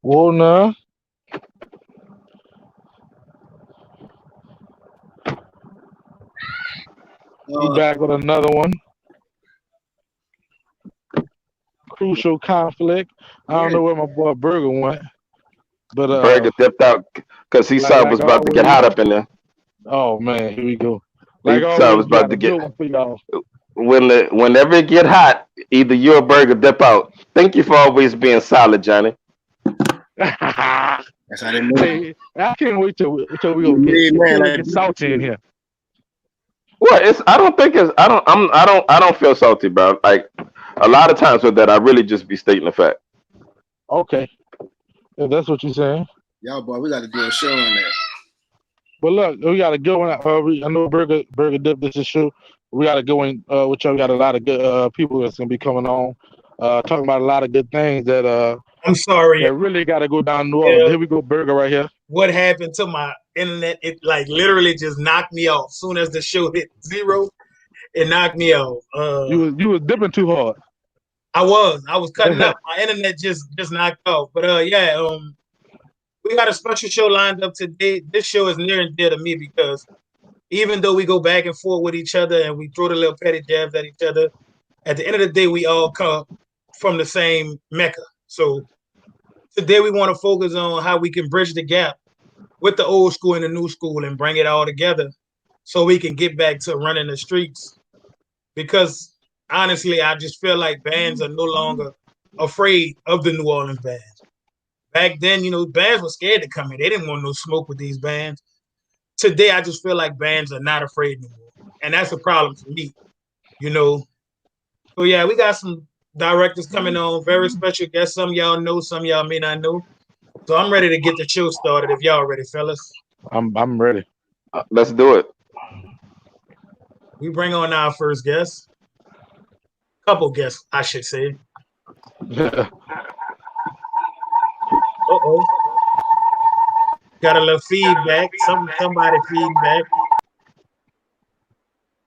Well, now we Uh, back with another one. Crucial conflict. I don't yeah, know where my boy Burger went, but Burger dipped out because he saw it like was about to get always. hot up in there. Oh man, here we go. He Like saw it always, was we about got to a get good one for y'all. whenever it get hot, either you or Burger dip out. Thank you for always being solid, Johnny. that's how they move. Hey, I can't wait till we You go get made man till it like gets salty in here. Well, it's I don't think it's I don't feel salty, bro. Like a lot of times with that, I really just be stating the fact. Okay, if that's what you're saying. y'all, boy. We got to do a show on that. But look, we got to go in. I know Burger Dip. This is true. We got to go in. Which we got a lot of good people that's gonna be coming on, talking about a lot of good things I'm sorry. that really got to go down New Orleans. Yeah, Here we go, Burger right here. what happened to my internet? It like literally just knocked me off. Soon as the show hit zero, it knocked me off. You was dipping too hard. I was cutting up. My internet just knocked off. But yeah, we got a special show lined up today. This show is near and dear to me because even though we go back and forth with each other and we throw the little petty jabs at each other, at the end of the day, we all come from the same mecca. So today we want to focus on how we can bridge the gap with the old school and the new school and bring it all together so we can get back to running the streets. Because honestly, I just feel like bands are no longer afraid of the New Orleans bands. Back then, bands were scared to come in. They didn't want no smoke with these bands. Today, I just feel like bands are not afraid anymore. And that's a problem for me, you know. So yeah, we got some directors coming on, very special guests. Some y'all know, some y'all may not know. So I'm ready to get the show started if y'all ready, fellas. I'm ready. Let's do it. We bring on our first guest. Couple guests, I should say. Uh-oh. Got a little feedback. Somebody feedback.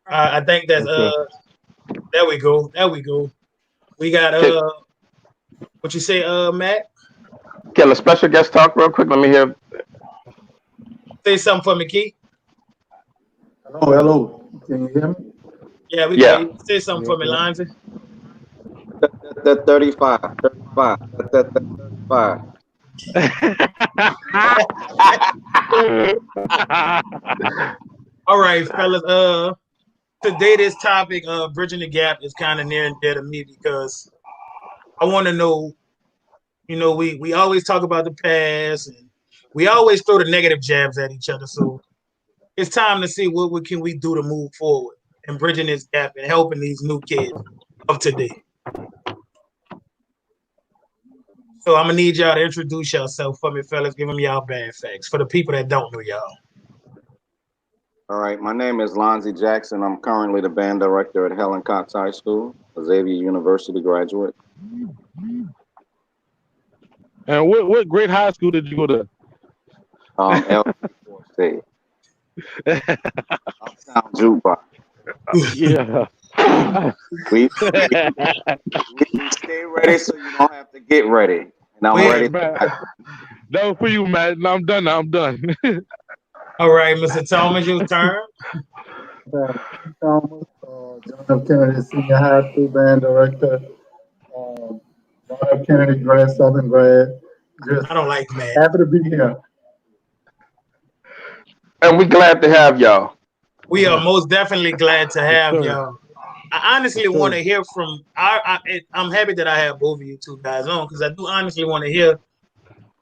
I think that's Okay. there we go. There we go. We got Can, what you say, Matt? can a special guest talk real quick? Let me hear. Say something for me, Keith. Hello, hello. Can you hear me? Yeah, we can hear Yeah. you. Say something for me, Okay. Lonzy. That 35, 35, that 35. All right, fellas. Today this topic of bridging the gap is kind of near and dear to me because I want to know. We always talk about the past and we always throw the negative jabs at each other. So it's time to see what can we do to move forward and bridging this gap and helping these new kids of today. So I'm gonna need y'all to introduce yourself for me, fellas. Give them y'all bad facts for the people that don't know y'all. All right, my name is Lonzie Jackson. I'm currently the band director at Helen Cox High School, a Xavier University graduate. And what great high school did you go to? L State, Uptown Jukebox. Yeah. We stay ready so you don't have to get ready. And I'm Wait, ready. Man, that was for you, man. No, I'm done now. I'm done. all right, Mr. Thomas, your turn. Thomas, John F. Kennedy Senior High School Band Director, John F. Kennedy grad, Southern grad. Just I don't like Matt. happy to be here. And we glad to have y'all. We are most definitely glad to Yes, have sir. y'all. I honestly Yes, want sir. to hear from. I'm happy that I have both of you two guys on because I do honestly want to hear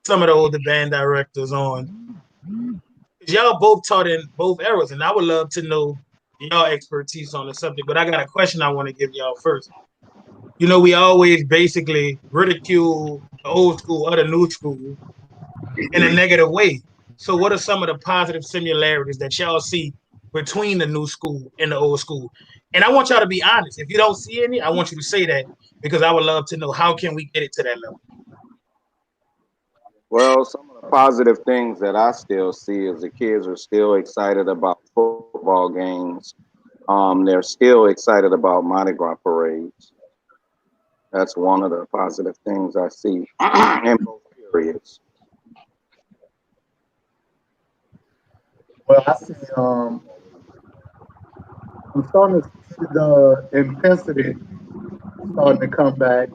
some of the older band directors on. 'Cause y'all both taught in both eras, and I would love to know y'all expertise on the subject. But I got a question I want to give y'all first. We always basically ridicule the old school or the new school in a negative way. So, what are some of the positive similarities that y'all see between the new school and the old school? And I want y'all to be honest. If you don't see any, I want you to say that because I would love to know how can we get it to that level. Well, some of the positive things that I still see is the kids are still excited about football games. They're still excited about Mardi Gras parades. That's one of the positive things I see in both periods. areas. Well, I see. I'm starting to see the intensity starting to come back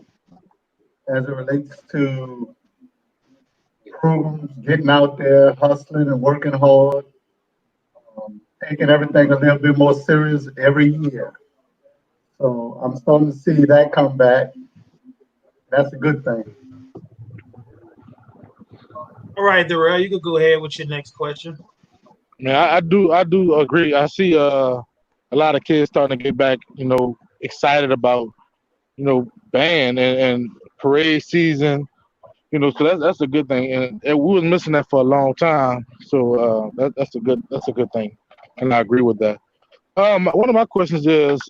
as it relates to programs, getting out there, hustling and working hard, taking everything a little bit more serious every year. So I'm starting to see that come back. That's a good thing. All right, Darrell, you can go ahead with your next question. Man, I do agree. I see a lot of kids starting to get back, excited about, band and parade season, so that's a good thing. And we was missing that for a long time. So that's a good thing. And I agree with that. One of my questions is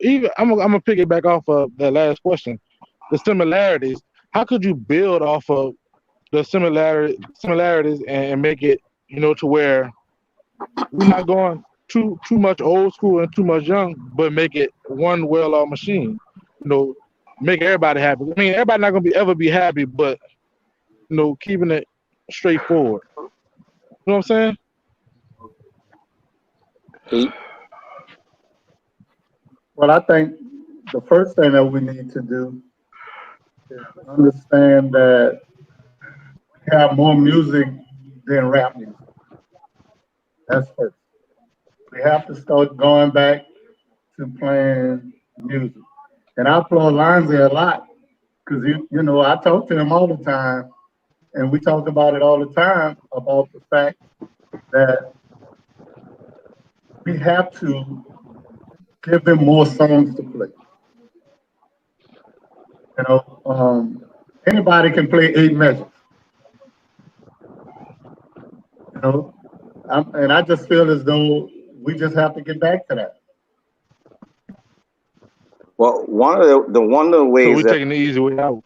even I'm gonna pick it back off of that last question. The similarities. How could you build off of the similarities and make it, to where we're not going too much old school and too much young, but make it one well-oiled machine. Make everybody happy. I mean, everybody not gonna ever be happy, but keeping it straightforward. You know what I'm saying? Pete? Well, I think the first thing that we need to do is understand that we have more music than rap music. That's first. We have to start going back to playing music. And I applaud Lonzy a lot because, I talk to him all the time, and we talk about it all the time about the fact that we have to give them more songs to play. Anybody can play 8 measures. And I just feel as though we just have to get back to that. Well, one of the ways so we're taking the easy way out.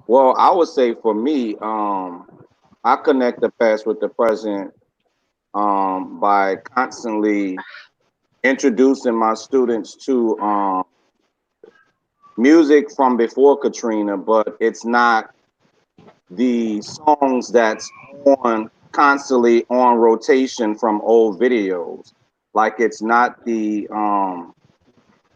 Well, I would say for me, I connect the past with the present by constantly introducing my students to music from before Katrina, but it's not the songs that's constantly on rotation from old videos. Like it's not the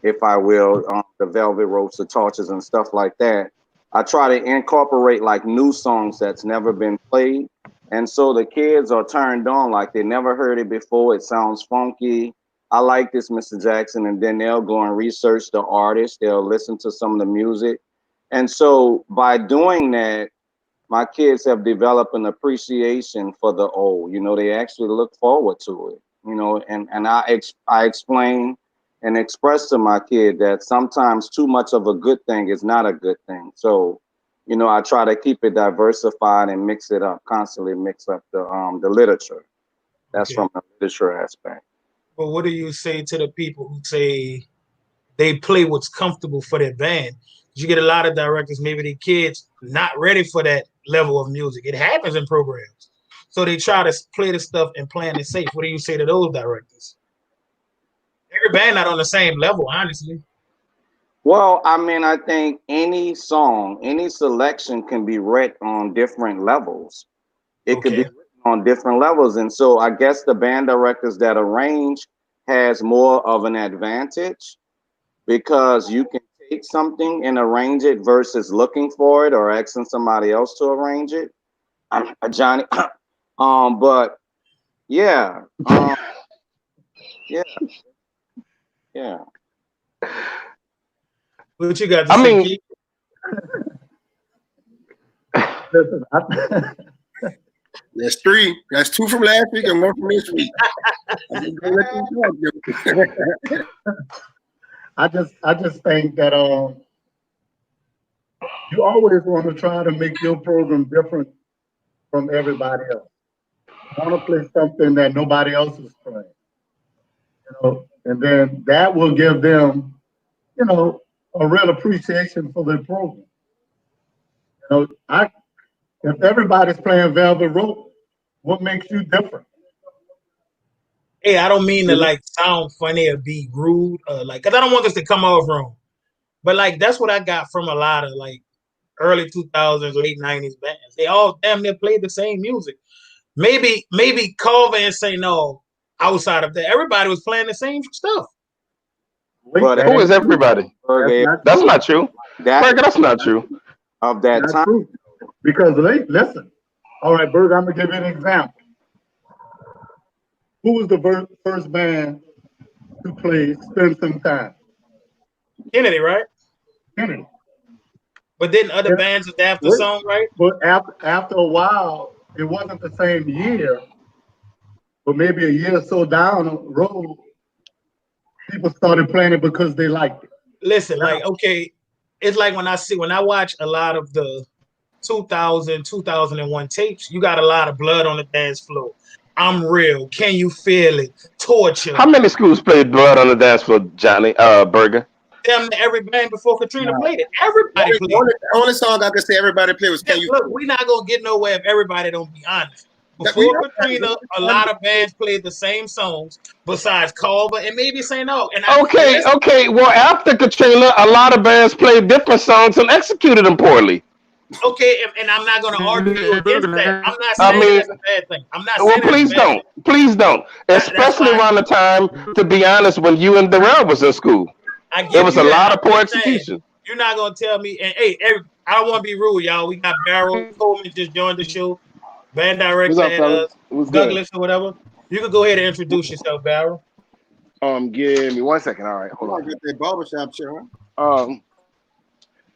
if I will, the Velvet Ropes, the Torches and stuff like that. I try to incorporate like new songs that's never been played. And so the kids are turned on like they never heard it before. It sounds funky. I like this, Mr. Jackson. And then they'll go and research the artist. They'll listen to some of the music. And so by doing that, my kids have developed an appreciation for the old. They actually look forward to it. And I explain and express to my kid that sometimes too much of a good thing is not a good thing. So, I try to keep it diversified and mix it up, constantly mix up the literature. That's from the literature aspect. Well, what do you say to the people who say they play what's comfortable for their band? You get a lot of directors, maybe the kids not ready for that level of music. It happens in programs. So they try to play the stuff and plan it safe. What do you say to those directors? Every band not on the same level, honestly. Well, I mean, I think any song, any selection can be read on different levels. It could be written on different levels. And so I guess the band directors that arrange has more of an advantage because you can take something and arrange it versus looking for it or asking somebody else to arrange it. Johnny, but yeah, yeah. What you got to say, Pete? Listen, That's 3. That's 2 from last week and 1 from this week. I just think that you always want to try to make your program different from everybody else. You want to play something that nobody else is playing. And then that will give them, a real appreciation for their program. If everybody's playing Velvet Rope, what makes you different? Hey, I don't mean to like sound funny or be rude, because I don't want this to come off wrong. But like that's what I got from a lot of like early 2000s, late 90s bands. They all damn near played the same music. Maybe Carver and St. No, outside of that, everybody was playing the same stuff. But Who is everybody? That's not true. Berger, that's not true. Of that That's time. true. Because listen, all right, Berg, I'm gonna give you an example. Who was the first band to play "Spend Some Time"? Kennedy, right? Kennedy. But didn't other bands adapt the song, right? But after a while, it wasn't the same year, but maybe a year or so down the road, people started playing it because they liked it. Listen, like, okay, it's like when I watch a lot of the 2000, 2001 tapes, you got a lot of blood on the dance floor. I'm Real, Can You Feel It, Torture. How many schools played Blood on the Dance Floor, Johnny Berger? Damn, every band before Katrina played it. Everybody played it. The only song I could say everybody played was "Can You." Look, we're not gonna get nowhere if everybody don't be honest. Before Katrina, a lot of bands played the same songs besides Carver and maybe St. No. Okay. Well, after Katrina, a lot of bands played different songs and executed them poorly. Okay, and I'm not going to argue against that. I'm not saying that's a bad thing. I'm not saying. Well, please don't. Especially around the time, to be honest, when you and Darrell was in school. There was a lot of poor execution. You're not going to tell me. And hey, I don't want to be rude, y'all. We got Barrel Coleman just joined the show. Band director Douglas or whatever. You can go ahead and introduce yourself, Barrel. Give me 1 second. All right, hold on. Get that barbershop show, huh?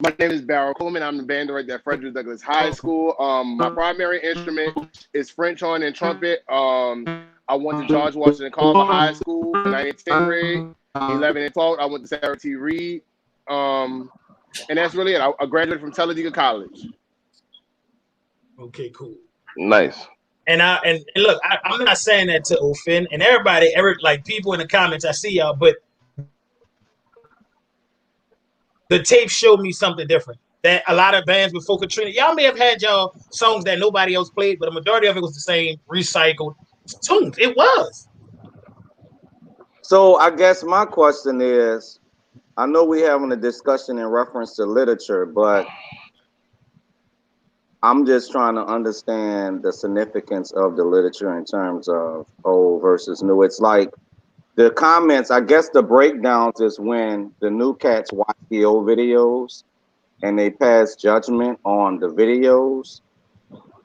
My name is Barrel Coleman. I'm the band director at Frederick Douglass High School. My primary instrument is French horn and trumpet. I went to George Washington Carver High School in 9th and 10th grade. 11 and 12, I went to Sarah T. Reed. And that's really it. I graduated from Talladega College. Okay, cool. Nice. And look, I'm not saying that to offend. And everybody, like people in the comments, I see y'all, but the tape showed me something different. That a lot of bands before Katrina, y'all may have had y'all songs that nobody else played, but the majority of it was the same recycled tunes. It was. So I guess my question is, I know we're having a discussion in reference to literature, but I'm just trying to understand the significance of the literature in terms of old versus new. It's like the comments, I guess the breakdowns is when the new cats watch the old videos and they pass judgment on the videos.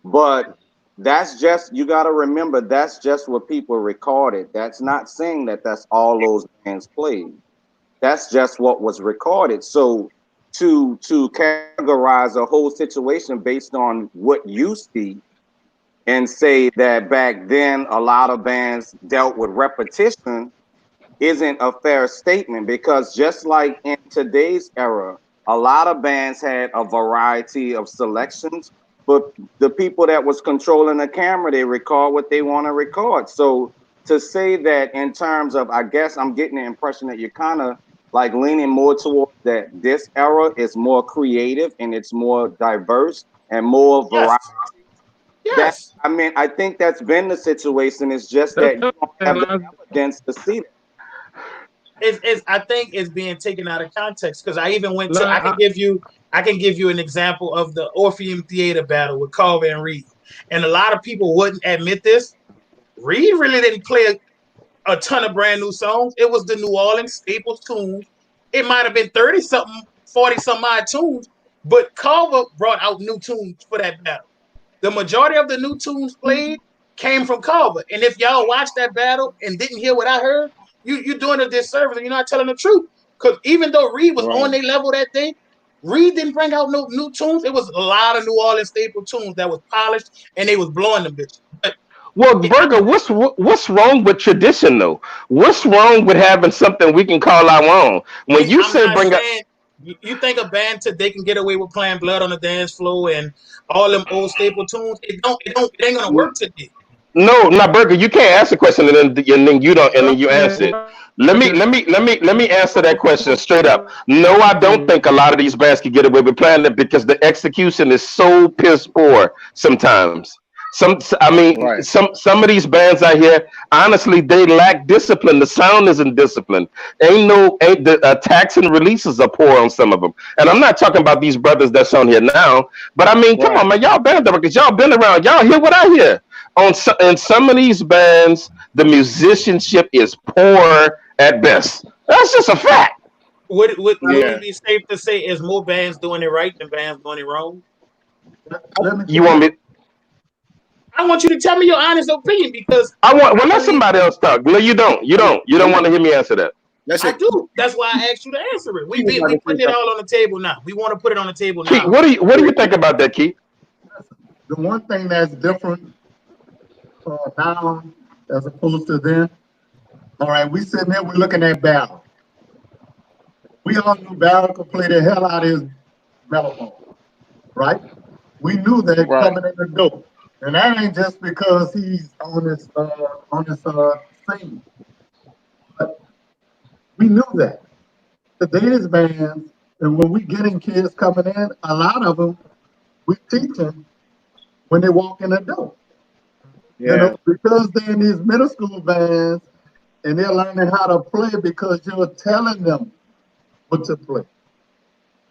But that's just, you got to remember, that's just what people recorded. That's not saying that that's all those bands played. That's just what was recorded. So to categorize a whole situation based on what you see and say that back then a lot of bands dealt with repetition isn't a fair statement, because just like in today's era, a lot of bands had a variety of selections, but the people that was controlling the camera, they record what they want to record. So to say that in terms of, I guess I'm getting the impression that you're kind of like leaning more towards that this era is more creative and it's more diverse and more variety. Yes. I mean, I think that's been the situation. It's just that you don't have the evidence to see that. I think it's being taken out of context, because I even went to, I can give you an example of the Orpheum Theater battle with Carver and Reed. And a lot of people wouldn't admit this. Reed really didn't play a ton of brand new songs. It was the New Orleans Staples tunes. It might have been 30-something, 40-some odd tunes, but Carver brought out new tunes for that battle. The majority of the new tunes played came from Carver. And if y'all watched that battle and didn't hear what I heard, you're doing a disservice and you're not telling the truth. Because even though Reed was on their level that day, Reed didn't bring out no new tunes. It was a lot of New Orleans staple tunes that was polished and they was blowing them bitches. Well, Berger, what's wrong with tradition though? What's wrong with having something we can call our own? When you say bring up, you think a band today can get away with playing Blood on the Dance Floor and all them old staple tunes? It ain't gonna work today. No, Berger, you can't ask the question and then you don't, and then you answer it. Let me answer that question straight up. No, I don't think a lot of these bands can get away with playing it because the execution is so piss poor sometimes. I mean, Right. some of these bands out here, honestly, they lack discipline. The sound isn't disciplined. Ain't the attacks and releases are poor on some of them. And I'm not talking about these brothers that's on here now, but I mean, come on, man, y'all band directors, y'all been around, y'all hear what I hear. In some of these bands, the musicianship is poor at best. That's just a fact. Would it be safe to say is more bands doing it right than bands doing it wrong? You want me? I want you to tell me your honest opinion because Well, let somebody else talk. No, you don't. You don't want to hear me answer that. I do. That's why I asked you to answer it. We putting it all on the table now. We want to put it on the table now. Keith, what do you think about that, Keith? The one thing that's different now as opposed to then, all right, we sitting there, we're looking at Barrel. We all knew Barrel could play the hell out of his mellophone, right? We knew that coming in the door. And that ain't just because he's on this scene. But we knew that. Today's bands, and when we getting kids coming in, a lot of them, we teach them when they walk in the door. Yeah. You know, because they're in these middle school bands and they're learning how to play because you're telling them what to play.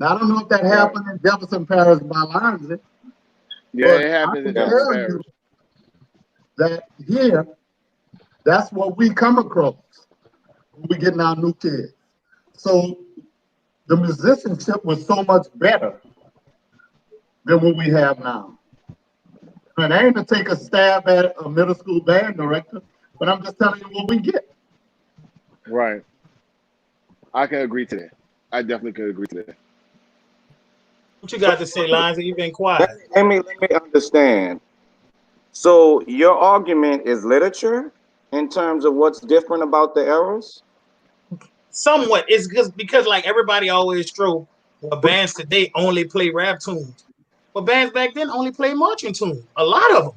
Now, I don't know if that happened in Jefferson Parish by Lonzy. Yeah, it happens in Jefferson Parish. That here, that's what we come across when we getting our new kids. So the musicianship was so much better than what we have now. And I ain't to take a stab at a middle school band director, but I'm just telling you what we get. Right. I can agree to that. I definitely can agree to that. What you got to say, Lonzy? You've been quiet. Let me understand. So your argument is literature in terms of what's different about the eras? Somewhat. It's because like everybody always throw bands today only play rap tunes. But bands back then only play marching tunes. A lot of them.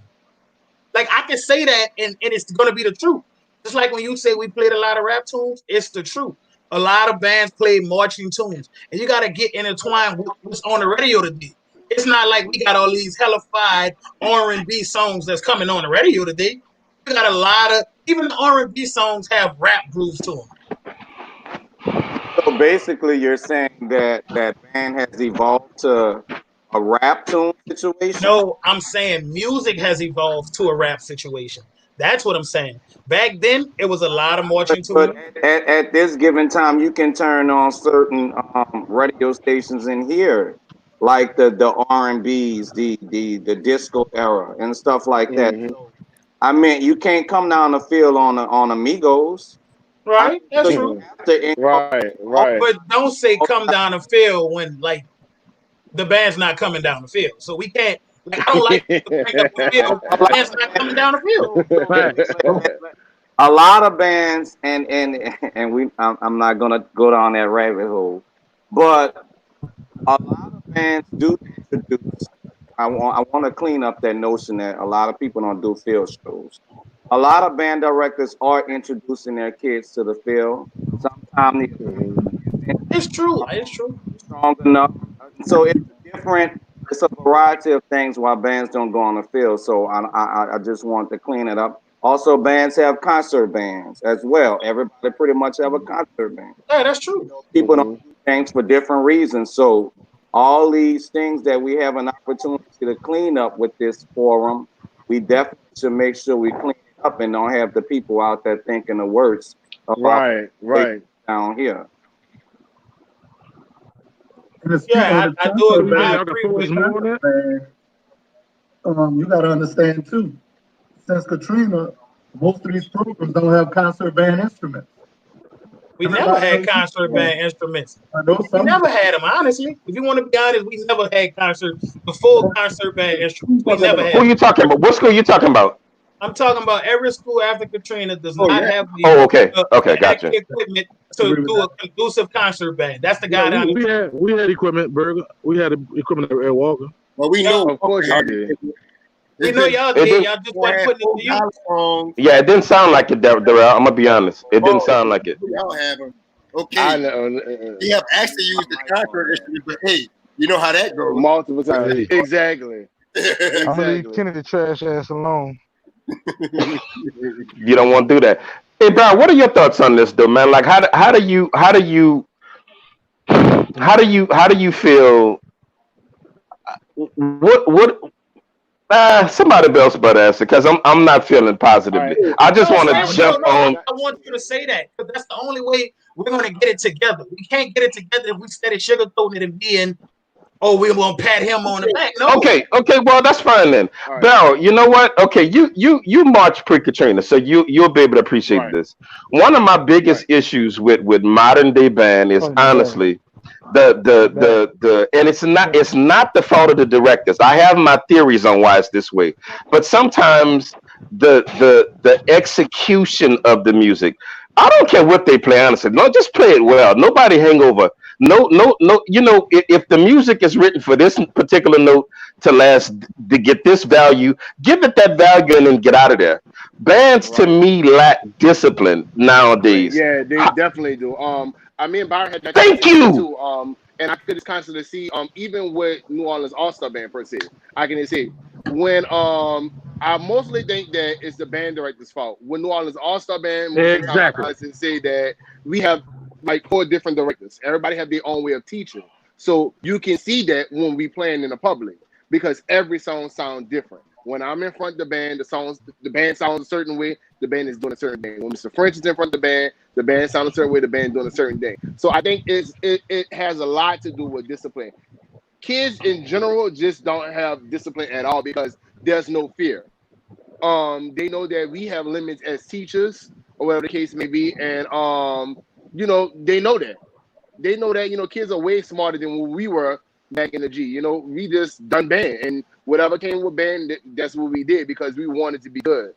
Like I can say that and it's gonna be the truth. Just like when you say we played a lot of rap tunes, it's the truth. A lot of bands play marching tunes, and you got to get intertwined with what's on the radio today. It's not like we got all these hellified R&B songs that's coming on the radio today. We got a lot of, even the R&B songs have rap grooves to them. So basically, you're saying that band has evolved to a rap tune situation? No, I'm saying music has evolved to a rap situation. That's what I'm saying. Back then, it was a lot of marching tunes. But at this given time, you can turn on certain radio stations in here, like the R&Bs, the disco era, and stuff like that. So, I mean, you can't come down the field on Amigos. Right, that's true. Right. But don't say come down the field when like the band's not coming down the field. So we can't. Like, I don't like to bring up the field. The band's not coming down the field. A lot of bands, and we. I'm not gonna go down that rabbit hole, but a lot of bands do introduce. I want to clean up that notion that a lot of people don't do field shows. A lot of band directors are introducing their kids to the field. Sometimes it's true. It's true. Strong enough. So it's different. It's a variety of things why bands don't go on the field. So I just want to clean it up. Also, bands have concert bands as well. Everybody pretty much have a concert band. Yeah, that's true. People don't do things for different reasons. So all these things that we have an opportunity to clean up with this forum, we definitely should make sure we clean it up and don't have the people out there thinking the worst about right down here. Yeah, I do agree. I agree with you. You got to understand too. Since Katrina, most of these programs don't have concert band instruments. We never had concert band instruments. We never had them, honestly. If you want to be honest, we never had the full concert band instruments. We never had. Who are you talking about? What school are you talking about? I'm talking about every school after Katrina does not have the gotcha. equipment to do a conducive concert band. That's the guy down there. We had equipment, Burger. We had equipment at Walker. Well, we know. Of course y'all did. We know y'all did. Y'all just wasn't putting it to you. Yeah, it didn't sound like it, Darrell. I'm gonna be honest. It didn't sound like it. Y'all have them. Okay. I know. They have actually used the concert instrument, but hey, you know how that goes. Multiple times. Exactly. I'm gonna leave Exactly. Kenny the trash ass alone. You don't want to do that. Hey, Brad, what are your thoughts on this, though, man? Like, how do you feel? What? Somebody else better answer because I'm not feeling positively. All right. I just No, want Sam, to no, jump no. on. I want you to say that because that's the only way we're gonna get it together. We can't get it together if we steady sugarcoating it and being, oh, we're gonna pat him on the back. No. Okay, well that's fine then. All right. Barrel, you know what? Okay, you march pre-Katrina, so you'll be able to appreciate Right. this. One of my biggest issues with modern day band is Oh, honestly the and it's not the fault of the directors. I have my theories on why it's this way, but sometimes the execution of the music. I don't care what they play, honestly. No, just play it well. Nobody hangover. No. You know, if the music is written for this particular note to last, to get this value, give it that value and then get out of there. Bands to Right. me lack discipline nowadays. Yeah, they definitely do. I mean, Byron had that Thank conversation you. too. And I could just constantly see, even with New Orleans All Star Band per se, I can see when I mostly think that it's the band director's fault. When New Orleans All Star Band, most of the time I Exactly. constantly say that we have like 4 different directors. Everybody have their own way of teaching, so you can see that when we playing in the public because every song sounds different. When I'm in front of the band sounds a certain way. The band is doing a certain thing. When Mr. French is in front of the band sounds a certain way. The band doing a certain thing. So I think it has a lot to do with discipline. Kids in general just don't have discipline at all because there's no fear. They know that we have limits as teachers or whatever the case may be, and they know that. They know that kids are way smarter than what we were back in the G. We just done band, and whatever came with band, that's what we did because we wanted to be good.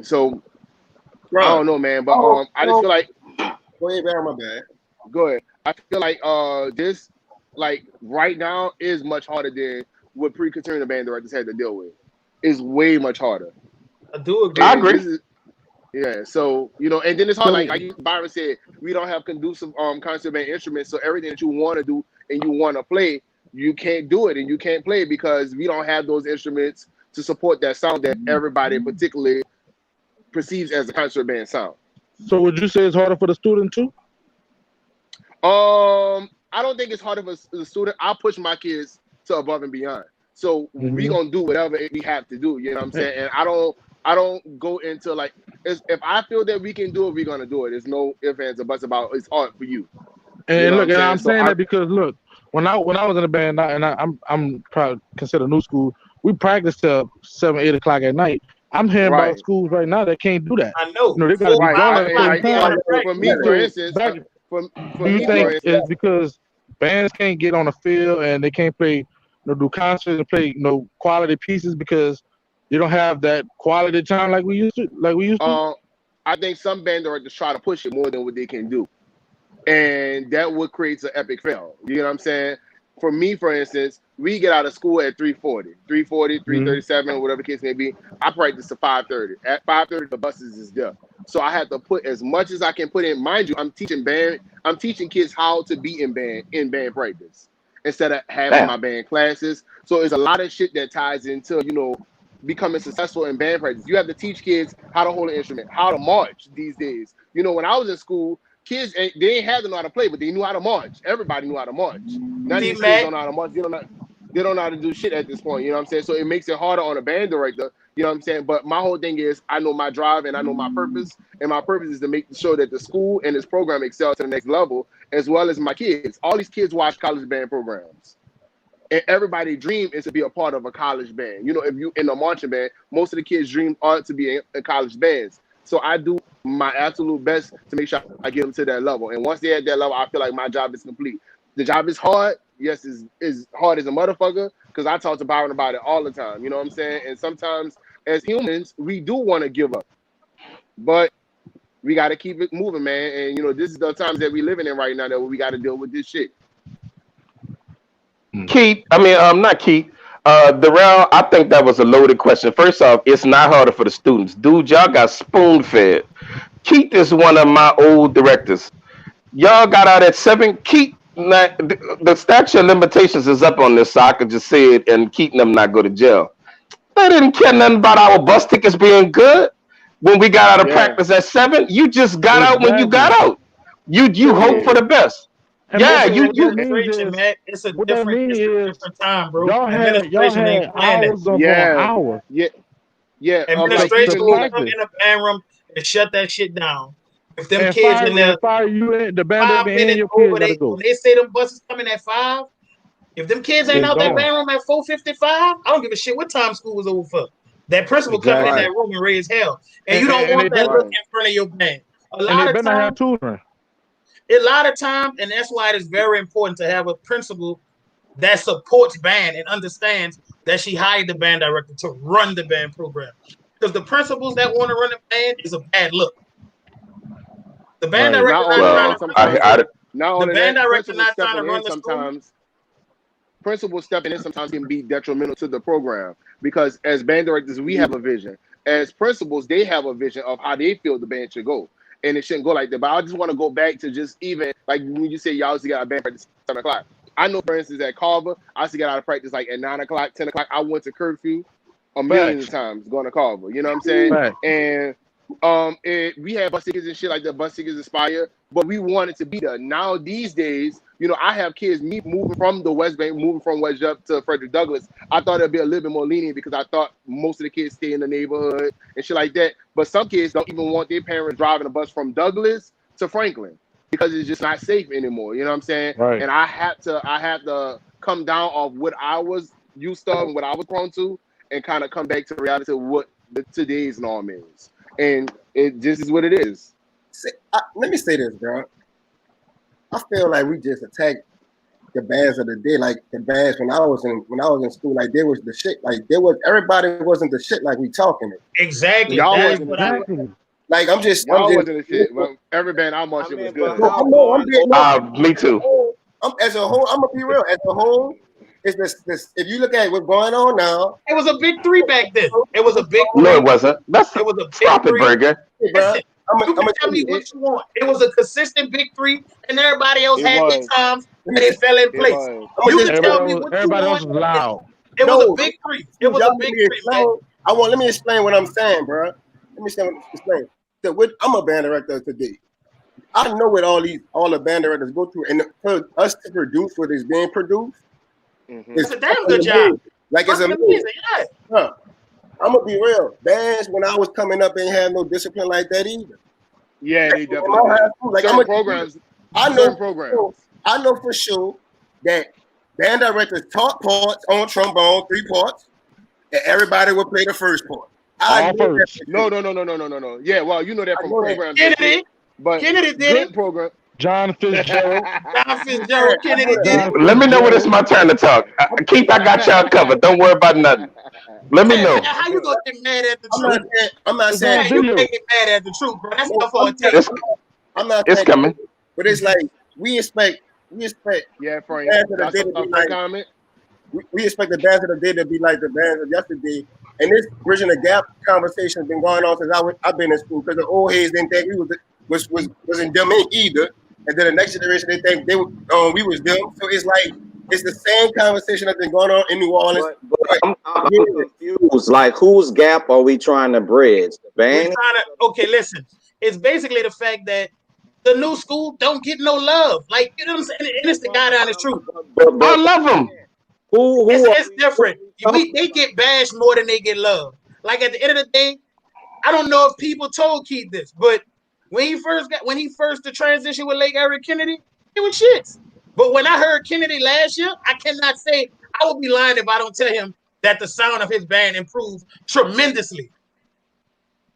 So I don't know, man, but I just feel like Go ahead, Barry, my bad. go ahead. I feel like this like right now is much harder than what pre-Katrina band directors had to deal with. It's way much harder. I do agree. I And agree. this is yeah, so and then it's hard. Like Byron said, we don't have conducive concert band instruments, so everything that you want to do and you want to play, you can't do it and you can't play because we don't have those instruments to support that sound that everybody particularly perceives as a concert band sound. So would you say it's harder for the student too? I don't think it's harder for the student. I push my kids to above and beyond. So we gonna do whatever we have to do. You know what I'm saying? And I don't go into like if I feel that we can do it, we're gonna do it. There's no ifs, ands, or buts about it's hard for you. And You know look, what and I'm I'm saying? saying So that because look, when I was in a band, I'm probably considered new school. We practice till 7, 8 o'clock at night. I'm hearing Right. about schools right now that can't do that. I know. They gotta be Right. gone at a I- certain time. For me, for instance, Back- for Do you me, think for it's instance, because bands can't get on the field and they can't play, do concerts and play, quality pieces because they don't have that quality time like we used to? I think some band directors try to push it more than what they can do, and that would create an epic fail. You know what I'm saying? For me, for instance, we get out of school at 3:40, 3:37, whatever the case may be. I practice to 5:30. At 5:30, the buses is there. So I have to put as much as I can put in. Mind you, I'm teaching kids how to be in band practice instead of having my band classes. So it's a lot of shit that ties into, becoming successful in band practice. You have to teach kids how to hold an instrument, how to march these days. When I was in school, kids they didn't have to know how to play, but they knew how to march. Everybody knew how to march. None of these kids don't know how to march. They don't know how to do shit at this point. You know what I'm saying? So it makes it harder on a band director. You know what I'm saying? But my whole thing is I know my drive and I know my purpose. And my purpose is to make sure that the school and this program excels to the next level, as well as my kids. All these kids watch college band programs. And everybody's dream is to be a part of a college band. If you in a marching band, most of the kids' dream are to be in college bands. So I do my absolute best to make sure I get them to that level. And once they're at that level, I feel like my job is complete. The job is hard. Yes, is hard as a motherfucker because I talk to Byron about it all the time. You know what I'm saying? And sometimes as humans, we do want to give up. But we got to keep it moving, man. And, this is the times that we living in right now that we got to deal with this shit. Keith, not Keith. Darrell, I think that was a loaded question. First off, it's not harder for the students. Dude, y'all got spoon fed. Keith is one of my old directors. Y'all got out at 7. Keith, Now, the statute of limitations is up on this, so I could just say it and keep them not go to jail. They didn't care nothing about our bus tickets being good when we got out of Yeah. practice at 7. You just got out when you got Exactly. out. You hope for the best. And Yeah, basically you what that means Administration, is, man, it's a what that different, means it's a is different time, bro. y'all Administration ain't had playing that. hours upon Yeah. hours. Yeah. Yeah. Like Administration even will me. come in the band room and shut that shit down. If them And kids in there fire you in the band 5 and minutes your kids over, gotta go. when they say them buses coming at 5, if them kids ain't It's out that gone. band room at 4:55, I don't give a shit what time school was over for. That principal coming in Exactly. that room and raise hell, and And, you don't and want they that better look in front of your band. A and lot they of better have times, tutoring. and that's why it is very important to have a principal that supports band and understands that she hired the band director to run the band program. Because the principals that want to run the band is a bad look. The band Right. director Not not only trying that, to run I, the sometimes I, not the only band that, director principals not trying to stepping run in the school. sometimes. Principals stepping in sometimes can be detrimental to the program because as band directors, we have a vision. As principals, they have a vision of how they feel the band should go, and it shouldn't go like that. But I just want to go back to just even like when you say y'all used to get out of band practice at 7 o'clock. I know, for instance, at Carver, I used to get out of practice like at 9 o'clock, 10 o'clock. I went to curfew a million Facts. times going to Carver. You know what I'm saying? Facts. And we had bus tickets and shit like that. Bus tickets expire, but we wanted to be there. Now these days, you know, I have kids me moving from the West Bank, moving from West Jup to Frederick Douglass. I thought it'd be a little bit more lenient because I thought most of the kids stay in the neighborhood and shit like that. But some kids don't even want their parents driving a bus from Douglass to Franklin because it's just not safe anymore. You know what I'm saying? Right. And I had to come down off what I was used to and what I was prone to, and kind of come back to reality of what today's norm is. And it just is what it is. Let me say this, bro. I feel like we just attacked the bands of the day, like the bands when I was in school. Like there was the shit. Like everybody wasn't the shit. Like we talking it. Exactly. Y'all That's wasn't what I. Exactly. Like I'm just. Y'all wasn't the shit. Well, every band I marched with was good. No, I know. I'm being. me too. As a whole, I'm gonna be real. As a whole, it's this. If you look at what's going on now, It was a big 3 back then. It was a big 3. No, it wasn't. That's It was a big stop it, 3. Burger. hey, bro, Listen, you can tell me what you want. It was a consistent big 3, and everybody else It had their was. times and they fell in It place. was. You can tell me what you Everybody else want. was loud. It was No, a big 3. It was y'all a big let me 3, man. explain. Let me explain what I'm saying, bro. Let me explain. I'm a band director today. I know what all the band directors go through, and for us to produce what is being produced, Mhm. It's a damn good job. like it's Fucking amazing. amazing, yeah. Huh. I'm gonna be real. Bands when I was coming up ain't had no discipline like that either. Yeah, they In definitely my high did. school, like, Certain programs. I Certain programs. know for sure that band directors taught parts on trombone, 3 parts, and everybody would play the first part. I All know that first. for No. sure. Yeah, well, you know that I from know that. programs. Kennedy, But Kennedy did good it. program. John Fitzgerald. John Fitzgerald, Kennedy did it. Let me know when it's my turn to talk. Keith, I got y'all covered. Don't worry about nothing. Let me Man, know. how you gonna get mad at the I'm not truth? saying. I'm not It's saying. on Man, you video. can't get mad at the truth, bro. That's No, stuff on I'm tape. I'm not It's saying. coming. But it's like we expect. Yeah, Frank. Bands of the That's day a to be fair like. comment. We expect the bands of the day to be like the bands of yesterday. And this bridging the gap conversation has been going on since I've been in school, because the old heads didn't think we wasn't them either, and then the next generation they think we was them. So it's like it's the same conversation that's been going on in New Orleans. But I'm confused. Like, whose gap are we trying to bridge? The We're band? trying to. Okay, listen. It's basically the fact that the new school don't get no love. Like, you know what I'm saying? And it's the goddamn truth. I love them. It's different. They get bashed more than they get love. Like at the end of the day, I don't know if people told Keith this, but when he first the transition with Lake Eric Kennedy, it was shits. But when I heard Kennedy last year, I cannot say, I would be lying if I don't tell him that the sound of his band improved tremendously.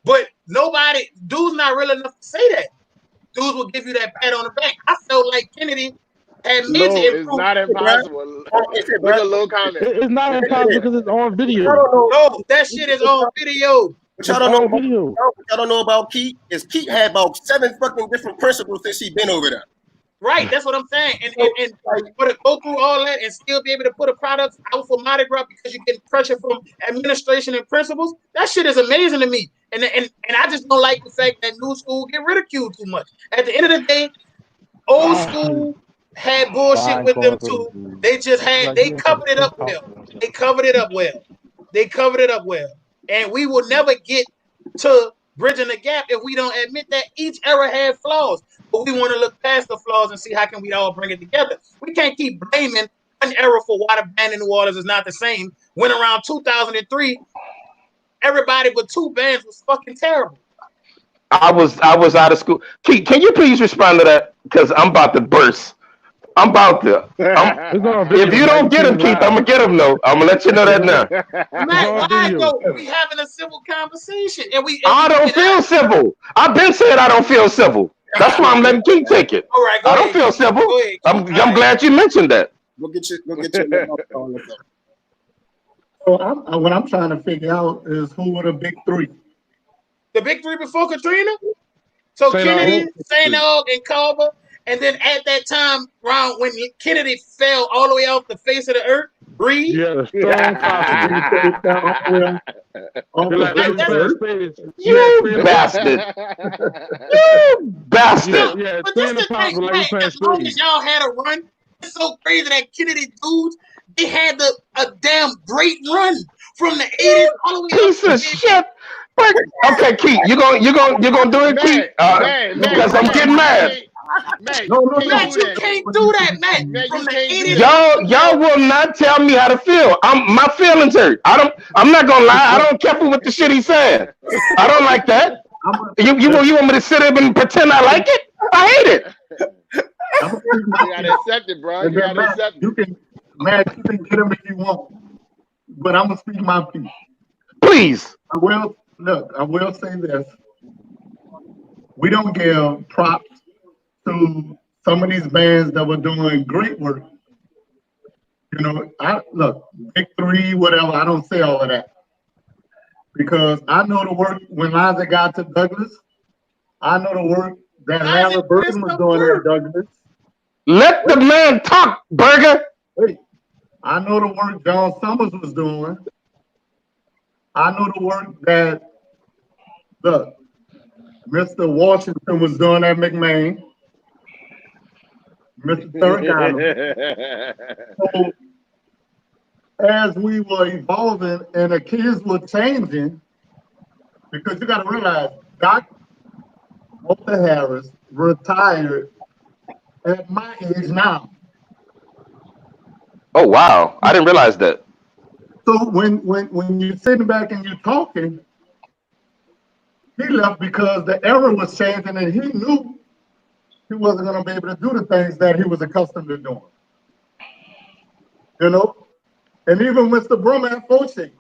But dude's not real enough to say that. Dudes will give you that pat on the back. I felt like Kennedy had No, major it's improvement. not impossible. Look at little comment. It's not impossible because it's on video. I don't know. No, that shit is on video. What y'all don't know on about video. what y'all don't know about Keith is Keith had about 7 fucking different principals since he been over there. Right, that's what I'm saying. And for to go through all that and still be able to put a product out for Mardi Gras because you get pressure from administration and principals, that shit is amazing to me. And I just don't like the fact that new school get ridiculed too much. At the end of the day, old school had bullshit Fine with them corn for too. the food. They just had Like they you ain't covered it fucking up well. talking. They covered it up well. They covered it up well. And we will never get to bridging the gap if we don't admit that each era had flaws. But we want to look past the flaws and see how can we all bring it together. We can't keep blaming one era for why the band in New Orleans is not the same. When around 2003, everybody but two bands was fucking terrible. I was out of school. Can you please respond to that? Because I'm about to burst. I'm about to. It's on video, If you man. don't You get seen him, it Keith, I'm gonna live. get him. No, I'm gonna let you know that now. Matt, on why video. though? We having a civil conversation, and we. I don't feel civil. I've been saying I don't feel civil. That's why I'm letting Keith take it. All right, go I ahead. don't feel civil. Go ahead. I'm glad you mentioned that. Go get your. So what I'm trying to figure out is who were the big three. The big three before Katrina. So St. Kennedy, Aug. St. Aug, and Culver, and then at that time, around when Kennedy fell all the way off the face of the earth, Reed. You had a strong posse. You bastard. You bastard. Yeah, But this is the thing, Matt, as long as y'all had a run, it's so crazy that Kennedy dudes, they had a damn great run from the 80s all the way Piece up of to shit. Okay, Keith, you gonna do it, Keith? Because I'm getting mad. No, Matt, you can't do that, Matt. Man, From you the can't do 80s. that. Y'all will not tell me how to feel. My feelings hurt. I'm not gonna lie. I don't care with the shit he's saying. I don't like that. You want me to sit up and pretend I like it? I hate it. You gotta accept it, bro. You gotta accept it. You can get him if you want, but I'm gonna speak my piece. Please. I will say this: we don't give props to some of these bands that were doing great work. You know, big three, whatever. I don't say all of that because I know the work when Liza got to Douglas. I know the work that Larry Burton was doing at Douglas. Let the man talk, Burger. Hey, I know the work John Summers was doing. I know the work that Mr. Washington was doing at McMain. Mr. Thurgood. So as we were evolving and the kids were changing, because you got to realize Doc Walter Harris retired at my age now. Oh wow, I didn't realize that. So when you're sitting back and you're talking, he left because the era was changing and he knew he wasn't going to be able to do the things that he was accustomed to doing. You know? And even Mr. Brum at Foche.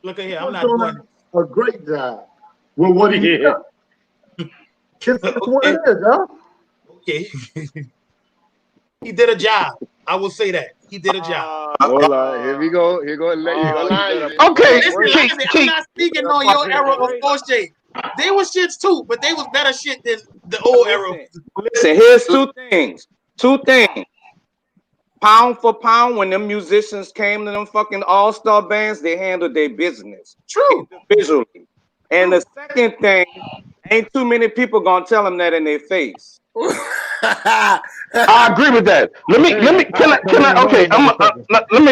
Look at here, I'm not doing a great job with what he done. It's what it is, huh? Okay. He did a job. I will say that. He did a job. Hold on. Here we go. Here go. Okay. Listen, I'm not speaking on your era of Foche. They were shits too, but they was better shit than the old era. Listen, here's two things. Pound for pound, when them musicians came to them fucking all-star bands, they handled their business. True. Individually. And the second thing, ain't too many people gonna tell them that in their face. I agree with that. Let me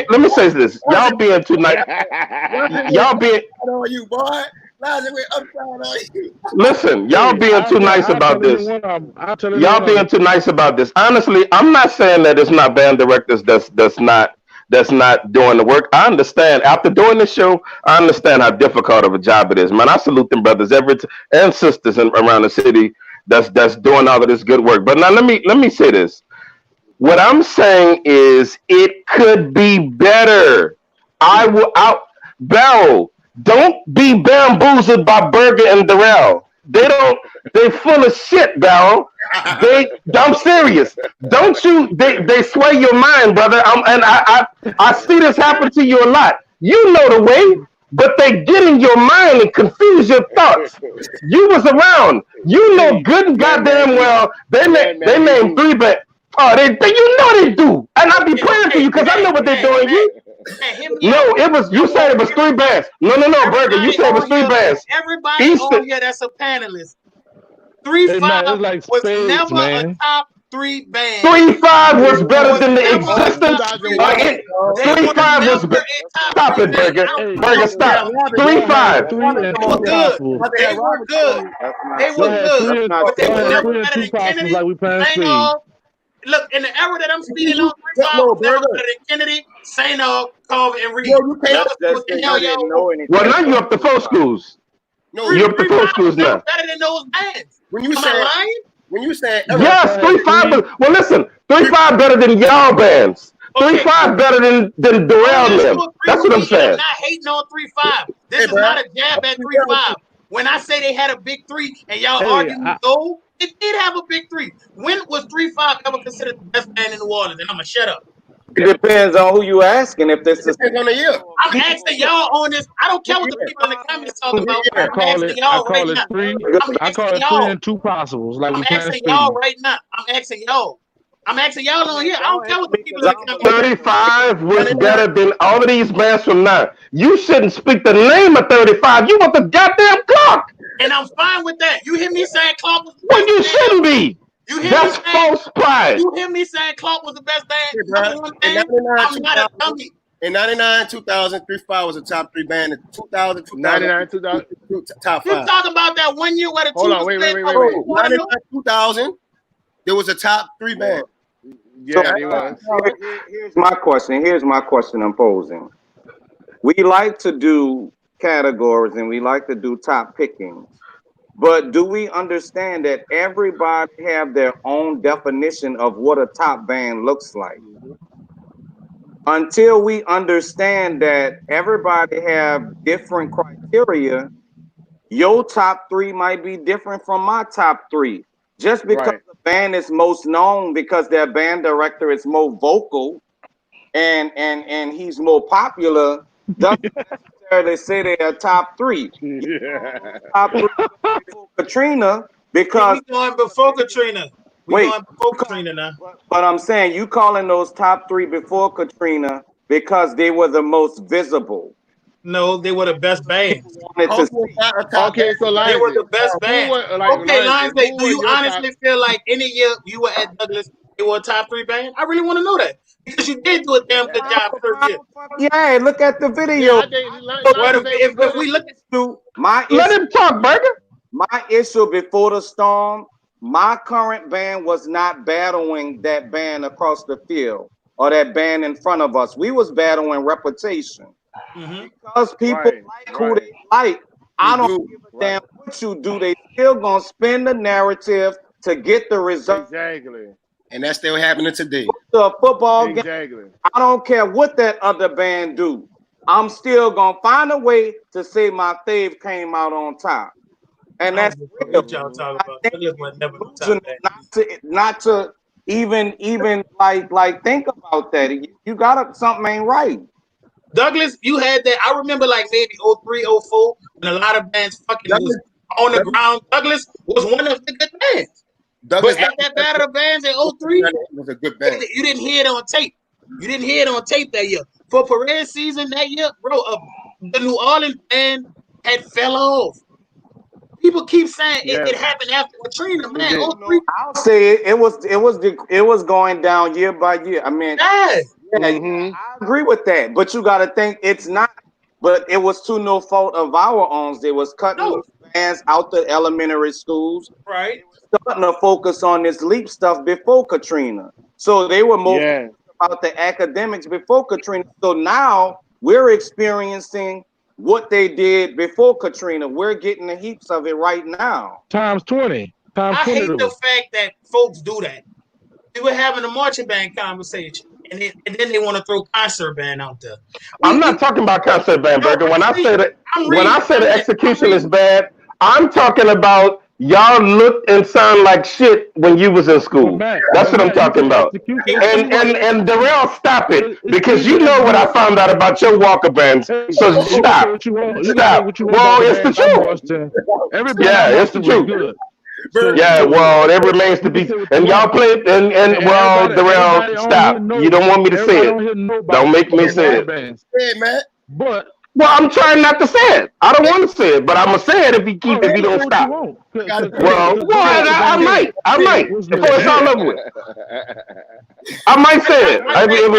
let me say this. Y'all being too nice. Y'all being on you, boy. Listen, y'all being too nice about this. Y'all being too nice about this. Honestly, I'm not saying that it's not band directors that's not doing the work. I understand. After doing this show, I understand how difficult of a job it is. Man, I salute them brothers and sisters around the city that's doing all of this good work. But now let me say this. What I'm saying is it could be better. Barrel, don't be bamboozled by Burger and Darrell. They full of shit, Barrel. I'm serious. Don't you? They sway your mind, brother. I see this happen to you a lot. You know the way, but they get in your mind and confuse your thoughts. You was around. You know good and goddamn well. They named 3 bands. Oh, you know they do, and I be praying for you because I know what they're doing. You said it was 3 bands. No, Burger. You said it was 3 bands. Everybody on here that's a panelist. 3-5 was never a top 3 bands. 3-5 was better than the existence. 2001. 3-5 was better. Stop it, Burger. Burger, stop. 3-5. Three and They two were good. possibles. They were good. They Go were ahead, good. three and But they were two never and better two than possibles Kennedy. like we playing Saint speed. Aug. Look, in the era that I'm speeding on, 3-5 was never better than Kennedy, Saint Aug, Carver, and Reed. You can't Never see Just what the think hell I didn't y'all know want. anything. Well, now you're up to 4 schools. No, You're up to 4 schools never now. better than those bands. when you Am say I lying? when you say Yes, 3-5. Well, listen, 3-5 better than y'all bands. 3-5 better than Darrell and them. That's what I'm saying. I'm not hating on 3-5. This is bro. not a jab at 3-5. When I say they had a big 3 and y'all arguing no, it did have a big 3. When was 3-5 ever considered the best band in New Orleans? And I'm gonna shut up. It depends on who you asking. If this is depends on the year. I'm asking y'all on this. I don't care what the people in the comments talk about. I I'm call asking it y'all right now. three. I'm I call asking it y'all. 3 and 2 possibles like we I'm playing asking speed. y'all right now. I'm asking y'all. I'm asking y'all on here. I don't care what the people in the comments. 35 was better than all of these bands from now. You shouldn't speak the name of 35. You want the goddamn clock. And I'm fine with that. You hear me saying Clark was the Well, best you band shouldn't be. You hear That's me saying? false pride. You hear me saying Clark was the best band? Hey, bro. Number one In band? 99, I'm not a dummy. In 99, 2000, 3-5 was a top 3 band. In 2000, 99, 2000. top You 5. talking about that 1 year where the Hold two on, was wait. playing? 99, 2000, there was a top 3 band. Yeah, they was. Here's my question. Here's my question I'm posing. We like to do categories and we like to do top pickings. But do we understand that everybody have their own definition of what a top band looks like? Until we understand that everybody have different criteria, your top 3 might be different from my top 3. Just because Right. the band is most known because their band director is more vocal and he's more popular, doesn't necessarily say they're top 3. Top 3 before Katrina because We going before Katrina. We going before Katrina now. But I'm saying you calling those top 3 before Katrina because they were the most visible. No, they were the best bands. Okay, so Lionsgate. They were the best band. Okay, Lionsgate, do you honestly feel like any year you were at Douglas, they were a top 3 band? I really want to know that. Because you did do a damn good job first year. Yeah, look at the video. If we look at let him talk, Burger. My issue before the storm, my current band was not battling that band across the field or that band in front of us. We was battling reputation. Because people like who they like. I don't give a damn what you do. They still gonna spin the narrative to get the result. Exactly. And that's still happening today. The football game. Exactly. I don't care what that other band do. I'm still gonna find a way to say my fave came out on top. And that's real. Not to even like think about that. You got something ain't right. Douglas, you had that. I remember like maybe 03, 04, when a lot of bands fucking was on the ground. Douglas was one of the good bands. Douglas, but at that battle of bands in 03, was a good band. You didn't hear it on tape. You didn't hear it on tape that year. For Perez season that year, bro, the New Orleans band had fell off. People keep saying it happened after Katrina, man. I'll say it was going down year by year. I mean, I agree with that, but you got to think it's not. But it was to no fault of our own. They was cutting bands out the elementary schools. Right. Starting to focus on this LEAP stuff before Katrina. So they were more about the academics before Katrina. So now we're experiencing what they did before Katrina. We're getting the heaps of it right now. Times 20. I hate the fact that folks do that. We were having a marching band conversation, and then they want to throw concert band out there. I'm not talking about concert band, Burger. When I say that, the execution is bad, I'm talking about y'all looked and sound like shit when you was in school. That's what I'm talking about. And Darrell, stop it, because you know what I found out about your Walker bands. So stop. Stop. Well, it's the truth. Yeah, it's the truth. Yeah, well, it remains to be. And y'all played, and well, Darrell, stop. You don't want me to say it. Don't make me say it. Hey, man. But Well, I'm trying not to say it. I don't want to say it, but I'm gonna say it if he don't stop. Well, I might before it's all over with. I might say it.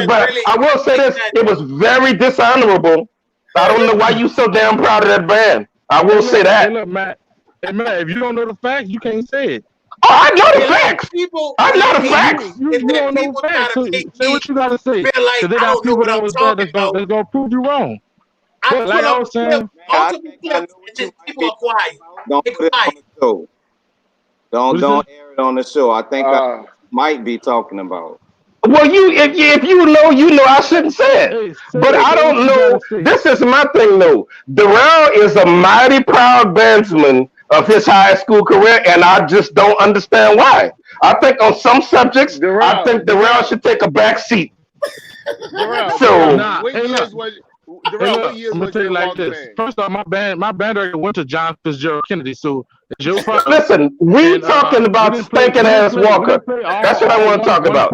But I will say this: it was very dishonorable. I don't know why you so damn proud of that band. I will say that. Hey, look, Matt, if you don't know the facts, you can't say it. Oh, I know the facts. I know the facts. You don't know the facts. So say what you gotta say. Because they got people that was there that's gonna prove you wrong. Like I was saying, people are quiet. Don't put it on the show. Don't air it on the show. I think I might be talking about. Well, if you know, I shouldn't say it. But I don't know. This is my thing, though. Darrell is a mighty proud bandsman of his high school career, and I just don't understand why. I think on some subjects, I think Darrell should take a back seat. What years was I'm gonna tell you like this. First off, my band director went to John Fitzgerald Kennedy, so it's your problem. Listen, we talking about stinking ass Walker. That's what I want to talk about.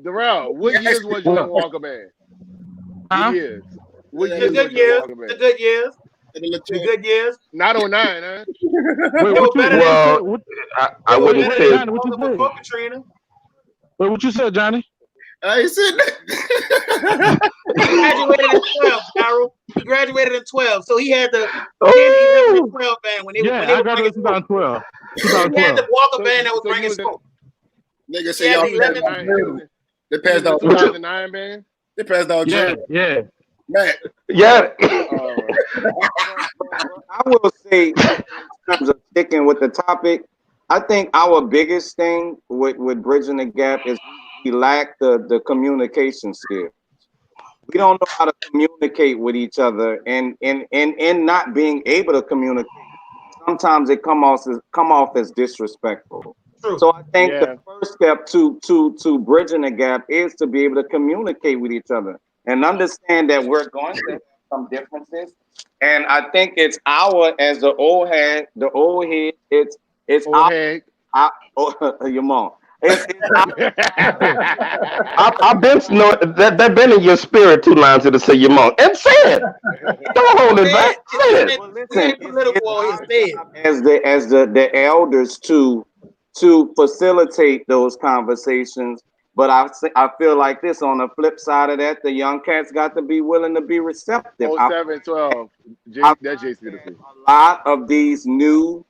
Darrell, what years was you in Walker band? What years? The good years. The good years. Not 09, huh? I wouldn't say. Wait, what you said, Johnny? I said that. He graduated in 12, so he had the 12 band when they I graduated in 2012. He had the Walker band that was bringing smoke. Nigga say y'all they passed out 2009 band. They passed out. Yeah. Matt. Yeah. I will say, in terms of sticking with the topic, I think our biggest thing with Bridging the Gap is we lack the communication skills. We don't know how to communicate with each other, and not being able to communicate, sometimes it come off as disrespectful. So I think the first step to bridging the gap is to be able to communicate with each other and understand that we're going to have some differences. And I think it's as the old head, it's old head. Your mom. I've been that been in your spirit 2 lines to say your mom and say it. Don't hold it back. Say it. As the elders to facilitate those conversations, but I feel like this on the flip side of that, the young cats got to be willing to be receptive. 07, 12. That's JC. A lot of these new.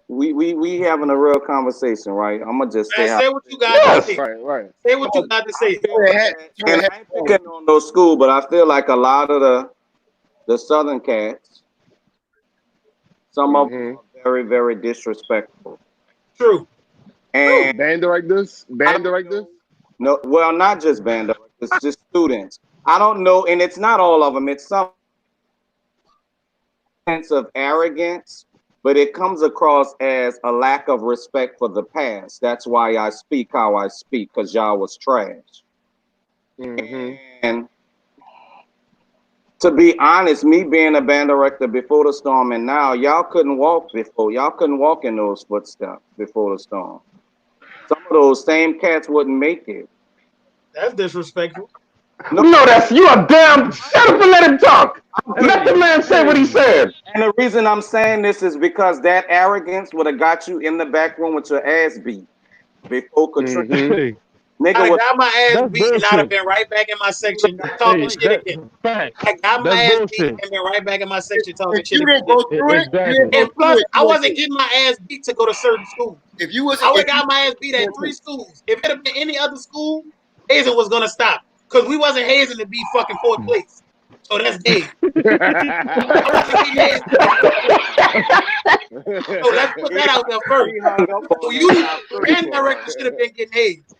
We having a real conversation, right? I'm gonna just say what you got to say. Right. Say what you got to say. And I ain't picking on no school, but I feel like a lot of the Southern cats, some of them are very, very disrespectful. True. And band directors? No, well, not just band directors, just students. I don't know, and it's not all of them. It's some sense of arrogance. But it comes across as a lack of respect for the past. That's why I speak how I speak, because y'all was trash. And to be honest, me being a band director before the storm and now, y'all couldn't walk before. Y'all couldn't walk in those footsteps before the storm. Some of those same cats wouldn't make it. That's disrespectful. No, you are damn. Shut up and let him talk. Let the man say what he said. And the reason I'm saying this is because that arrogance would have got you in the back room with your ass beat before Katrina. Nigga, I got my ass beat and I'd have been right back in my section talking shit again. I got my ass beat and been right back in my section talking shit again. And plus, I wasn't getting my ass beat to go to certain schools. If you was, I would have got my ass beat at 3 schools. If it had been any other school, hazing was gonna stop. Because we wasn't hazing to be fucking 4th place. So that's gay. I wasn't getting hazed. So let's put that out there first. So you, band director, should have been getting hazed.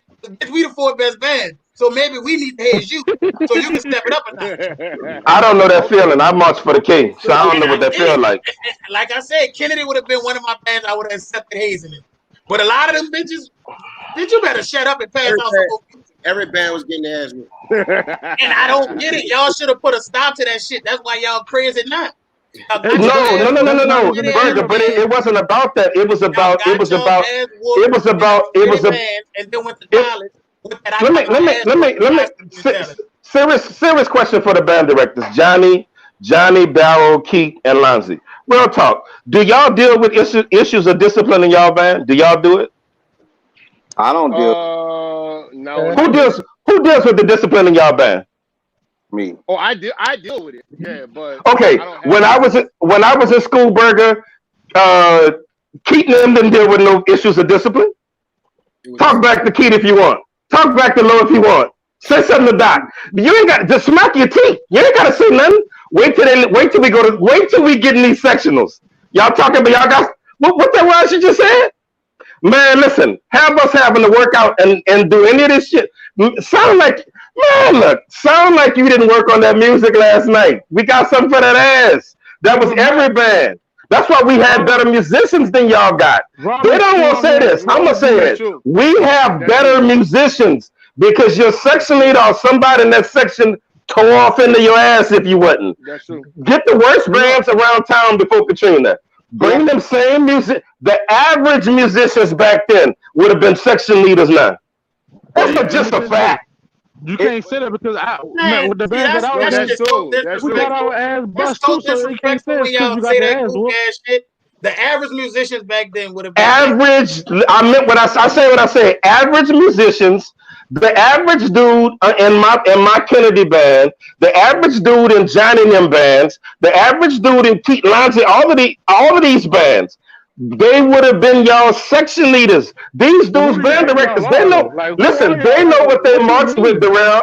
We the 4th best band. So maybe we need to haze you. So you can step it up a notch. I don't know that feeling. I marched for the king. So I don't know what that feels like. Like I said, Kennedy would have been one of my bands I would have accepted hazing it. But a lot of them bitches, you better shut up and pass out some. Every band was getting their ass whipped. And I don't get it. Y'all should have put a stop to that shit. That's why y'all crazy now. No. Burger, but it wasn't about that. It was about. And then went to college. Serious question for the band directors, Johnny, Barrow, Keith, and Lonzy. Real talk. Do y'all deal with issues of discipline in y'all band? Do y'all do it? I don't deal No. Who deals with the discipline in y'all band? me. Oh, I deal with it. Yeah, but Okay. When I was in school, Burger, Keith and them didn't deal with no issues of discipline. Talk back to Keith if you want. Talk back to Low if you want. Say something to Doc. You ain't got to smack your teeth. You ain't got to say nothing. Wait till we get in these sectionals. Y'all talking, but y'all got what that was you just said? Man, listen, have us having to work out and do any of this shit. Sound like you didn't work on that music last night. We got something for that ass. That was every band. That's why we had better musicians than y'all got. They don't want to say this. I'm going to say it. We have better musicians because your section leader or somebody in that section tore off into your ass if you wouldn't. That's true. Get the worst bands around town before Katrina. Bring them same music. The average musicians back then would have been section leaders now. That's just a fact. You can't say that because with the band that I was in, we got our ass bust too, so you can't say it's because you got the ass whooped. Shit. The average musicians back then would have been average. I meant what I say. What I say. Average musicians. The average dude in my Kennedy band, the average dude in Johnny and them bands, the average dude in Pete Lonzy, all of these bands, they would have been y'all section leaders. These dudes, band directors, they know. Listen, they know what they marched with. Darrell,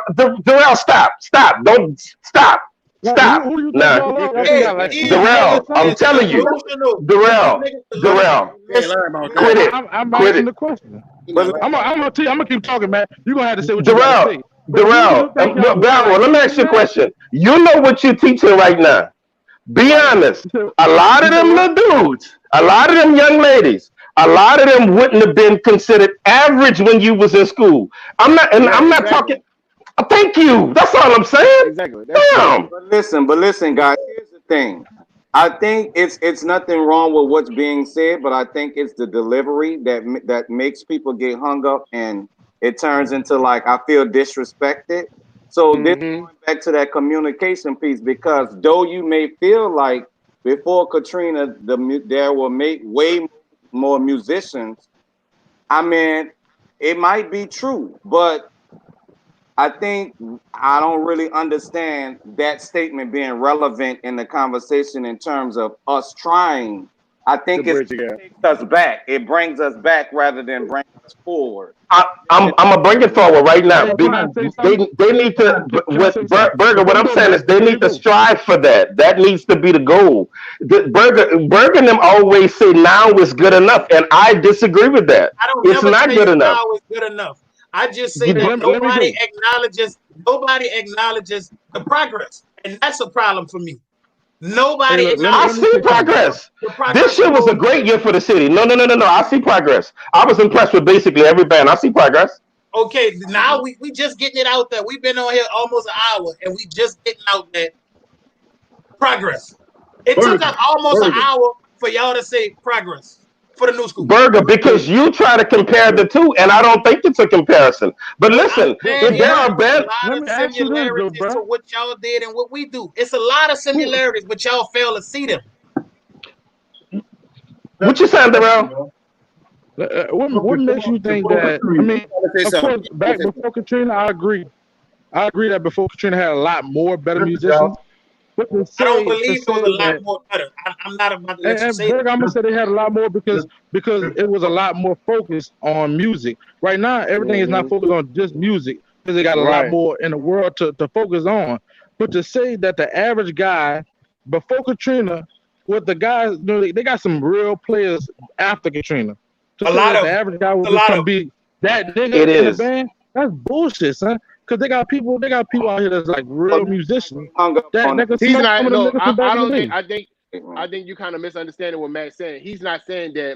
stop! Don't stop! Stop! Nah, Darrell, I'm telling you, Darrell, quit it. I'm asking the question. I'm gonna keep talking, man. You're gonna have to say what you gotta say. Darrell, let me ask you a question. You know what you're teaching right now. Be honest. A lot of them little dudes, a lot of them young ladies, a lot of them wouldn't have been considered average when you was in school. I'm not talking. Thank you. That's all I'm saying. Exactly. Damn. But listen, guys. Here's the thing. I think it's nothing wrong with what's being said, but I think it's the delivery that makes people get hung up, and it turns into like I feel disrespected. So this going back to that communication piece, because though you may feel like before Katrina there were way more musicians, I mean, it might be true, but I think I don't really understand that statement being relevant in the conversation in terms of us trying. I think it takes us back. It brings us back rather than bring us forward. I'm gonna bring it forward right now. They need to. With Burger, what I'm saying is they need to strive for that. That needs to be the goal. Burger and them always say now is good enough, and I disagree with that. It's not good enough. Now is good enough. I just say that nobody acknowledges the progress, and that's a problem for me. Nobody acknowledges. I see progress. This year was a great year for the city. No. I see progress. I was impressed with basically every band. I see progress. Okay, now we just getting it out there. We've been on here almost an hour, and we just getting out that progress. It took us almost an hour for y'all to say progress. For the new school. Burger, because you try to compare the two, and I don't think it's a comparison. But listen, if there are bad similarities to what y'all did and what we do. It's a lot of similarities, but y'all fail to see them. What you saying, Darrell? What makes you think that? I mean, of course, back before Katrina, I agree. I agree that before Katrina had a lot more better musicians. I don't believe it was a lot more better. I'm not about to let you say that. I'm gonna say they had a lot more because it was a lot more focused on music. Right now, everything is not focused on just music because they got a lot more in the world to focus on. But to say that the average guy before Katrina, with the guys, they got some real players after Katrina. To a lot of the average guy was just gonna be that nigga in the band. That's bullshit, son. Because they got people out here that's like real musicians. I think you kind of misunderstanding what Matt's saying. He's not saying that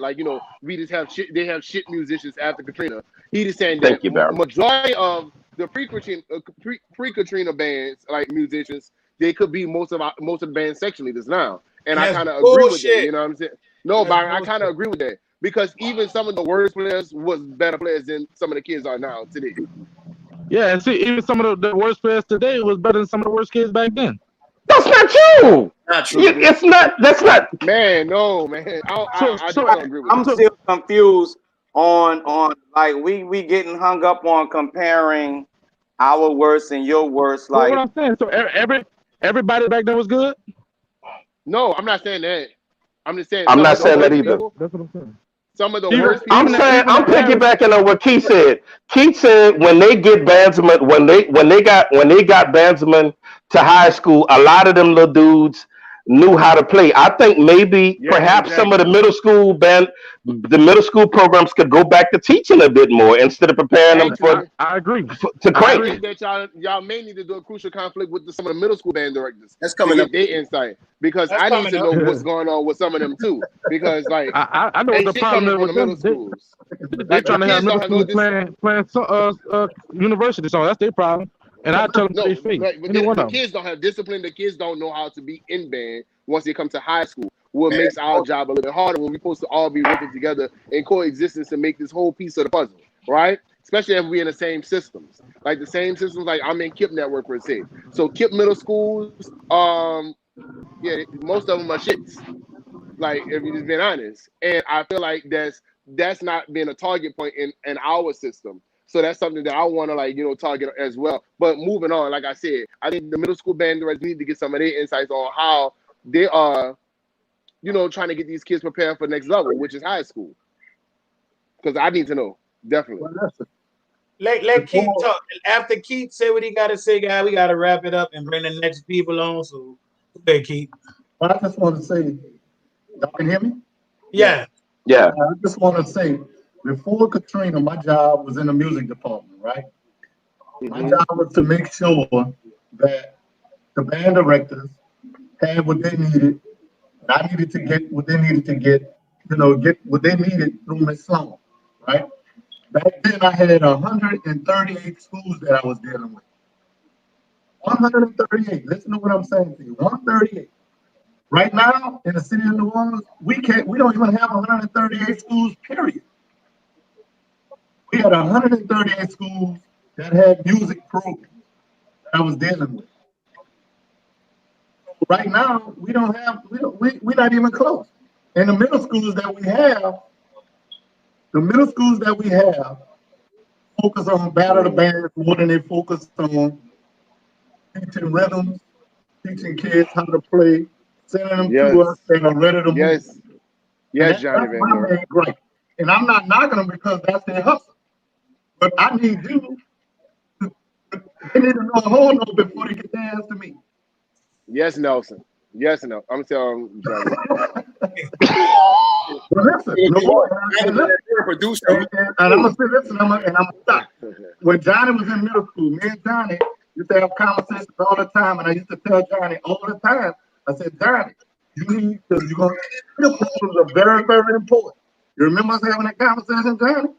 we just have shit. They have shit musicians after Katrina. He's just saying that majority of the pre-Katrina bands, like musicians, they could be most of the band section leaders now. And I kind of agree with that. You know what I'm saying? No, Byron, I kind of agree with that because even some of the worst players was better players than some of the kids are now today. Yeah, and see, even some of the worst players today was better than some of the worst kids back then. That's not true. Not true. It's not. That's not. Man, no, man. I just don't agree with I'm that. still confused on like we getting hung up on comparing our worst and your worst. Well, Like, what I'm saying, so everybody back then was good. No, I'm not saying that. I'm just saying. I'm some not of the saying that worst either. people- That's what I'm saying. Some of the Even- worst people. I'm saying I'm even the piggybacking on what Keith said. Keith said when they get bandsmen, when they got bandsmen to high school, a lot of them little dudes knew how to play. I think maybe Yeah, perhaps some of exactly. the middle school programs could go back to teaching a bit more instead of preparing them Actually, I agree. to I crank. think that y'all may need to do a crucial conflict with some of the middle school band directors That's to coming get up. their insight, because That's I need coming to up. know what's going on with some of them too. Because like I know what ain't the shit problem coming is from with the middle them. schools. They Like trying the to have kids middle don't know school playing university songs. That's their problem. And I tell them No, they fake. but Any one the of them. kids don't have discipline. The kids don't know how to be in band once they come to high school. What Man, makes our job a little bit harder when we're supposed to all be working together in coexistence to make this whole piece of the puzzle, right? Especially if we're in the same systems, like the same systems. Like I'm in KIPP network per se. So KIPP middle schools, yeah, most of them are shits. Like if you're just being honest, and I feel like that's not been a target point in our system. So that's something that I want to target as well. But moving on, like I said, I think the middle school band directors need to get some of their insights on how they are, trying to get these kids prepared for the next level, which is high school. Because I need to know, definitely. Well, listen, Let Keith before- talk. After Keith say what he got to say, guy, we got to wrap it up and bring the next people on. So, okay, Keith. But I just want to say, y'all can hear me? Yeah. Yeah. I just want to say, before Katrina, my job was in the music department, right? My Mhm. job was to make sure that the band directors had what they needed. And I needed to get what they needed to get what they needed through Miss Sloan, right? Back then, I had 138 schools that I was dealing with. 138. Listen to what I'm saying to you. 138. Right now, in the city of New Orleans, we don't even have 138 schools, period. We had 138 schools that had music programs that I was dealing with. Right now, we're not even close. And the middle schools that we have focus on battle the bands more than they focus on teaching rhythms, teaching kids how to play, sending them Yes. to us and are ready to move. Yes, And Johnny that's Van my Dier. main gripe. And I'm not knocking them because that's their hustle. But I need you. They need to know a whole lot before they get their hands to me. Yes, Nelson. Yes, no. I'm telling Johnny. But listen, You're a producer. and I'm gonna say this, and I'm gonna stop. When Johnny was in middle school, me and Johnny used to have conversations all the time, and I used to tell Johnny all the time. I said, Johnny, the programs are very, very important. You remember us having that conversation, Johnny?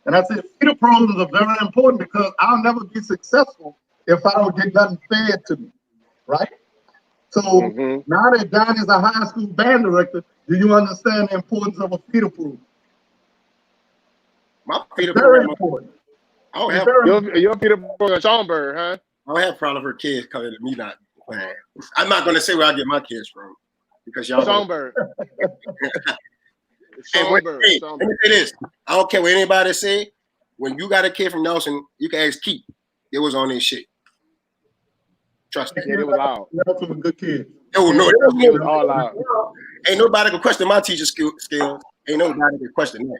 And I said, feeder programs are very important because I'll never be successful if I don't get nothing fed to me, right? So now that Johnny's a high school band director, do you understand the importance of a feeder program? My feeder Very program. important. I don't have. You're Peter Schomburg, huh? I don't have a problem with kids coming to me not playing. I'm not going to say where I get my kids from because y'all. Schomburg. Hey, let me say this. I don't care what anybody say. When you got a kid from Nelson, you can ask Keith. It was on this shit. Trust me. Yeah, it was loud. Nelson was a good kid. Oh no, It was all loud. Ain't nobody can question my teacher skills. Ain't nobody can question that.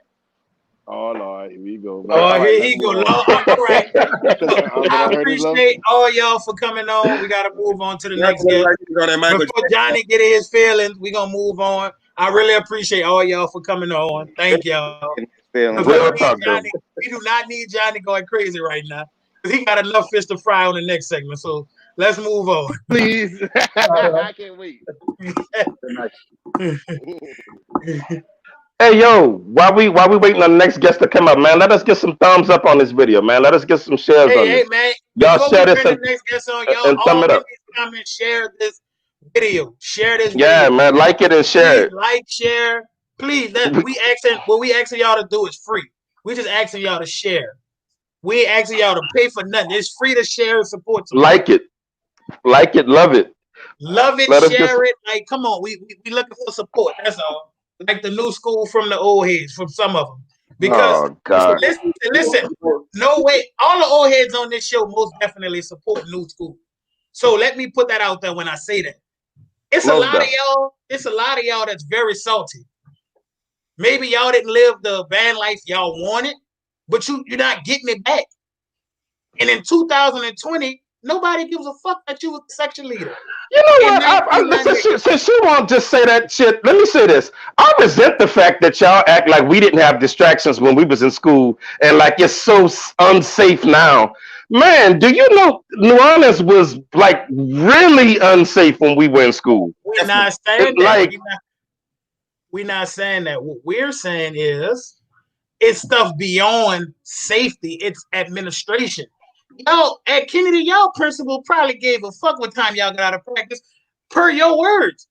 Oh Lord, here we go. Oh, here he go. All right. I appreciate all y'all for coming on. We got to move on to the next guest. Before Johnny get his feelings, we gonna move on. I really appreciate all y'all for coming on. Thank y'all. We do not need Johnny going crazy right now because he got enough fish to fry on the next segment. So let's move on. Please. I can't wait. Hey yo, while we waiting on the next guest to come up, man, let us get some thumbs up on this video, man. Let us get some shares on this. Hey, man. Y'all share this and next guest on, y'all and thumb it up. Comments, share this video. Share this video. Yeah, man, like it and share it. Like, share. Please, what we asking y'all to do is free. We just asking y'all to share. We ain't asking y'all to pay for nothing. It's free to share and support. Like it, love it. Love it, Let us share just. it. Like, come on, we looking for support. That's all. Like the new school from the old heads, from some of them. Because Oh God. listen, no way. All the old heads on this show most definitely support new school. So let me put that out there when I say that. It's a Most lot of definitely. y'all. It's a lot of y'all that's very salty. Maybe y'all didn't live the band life y'all wanted, but you're not getting it back. And in 2020, nobody gives a fuck that you was the section leader. You know In what? Listen, 1998. since she won't just say that shit, let me say this. I resent the fact that y'all act like we didn't have distractions when we was in school, and like it's so unsafe now. Man, do you know New Orleans was like really unsafe when we were in school? We're not saying that. Like, We're not saying that. What we're saying is it's stuff beyond safety. It's administration. Y'all at Kennedy, y'all principal probably gave a fuck what time y'all got out of practice. Per your words,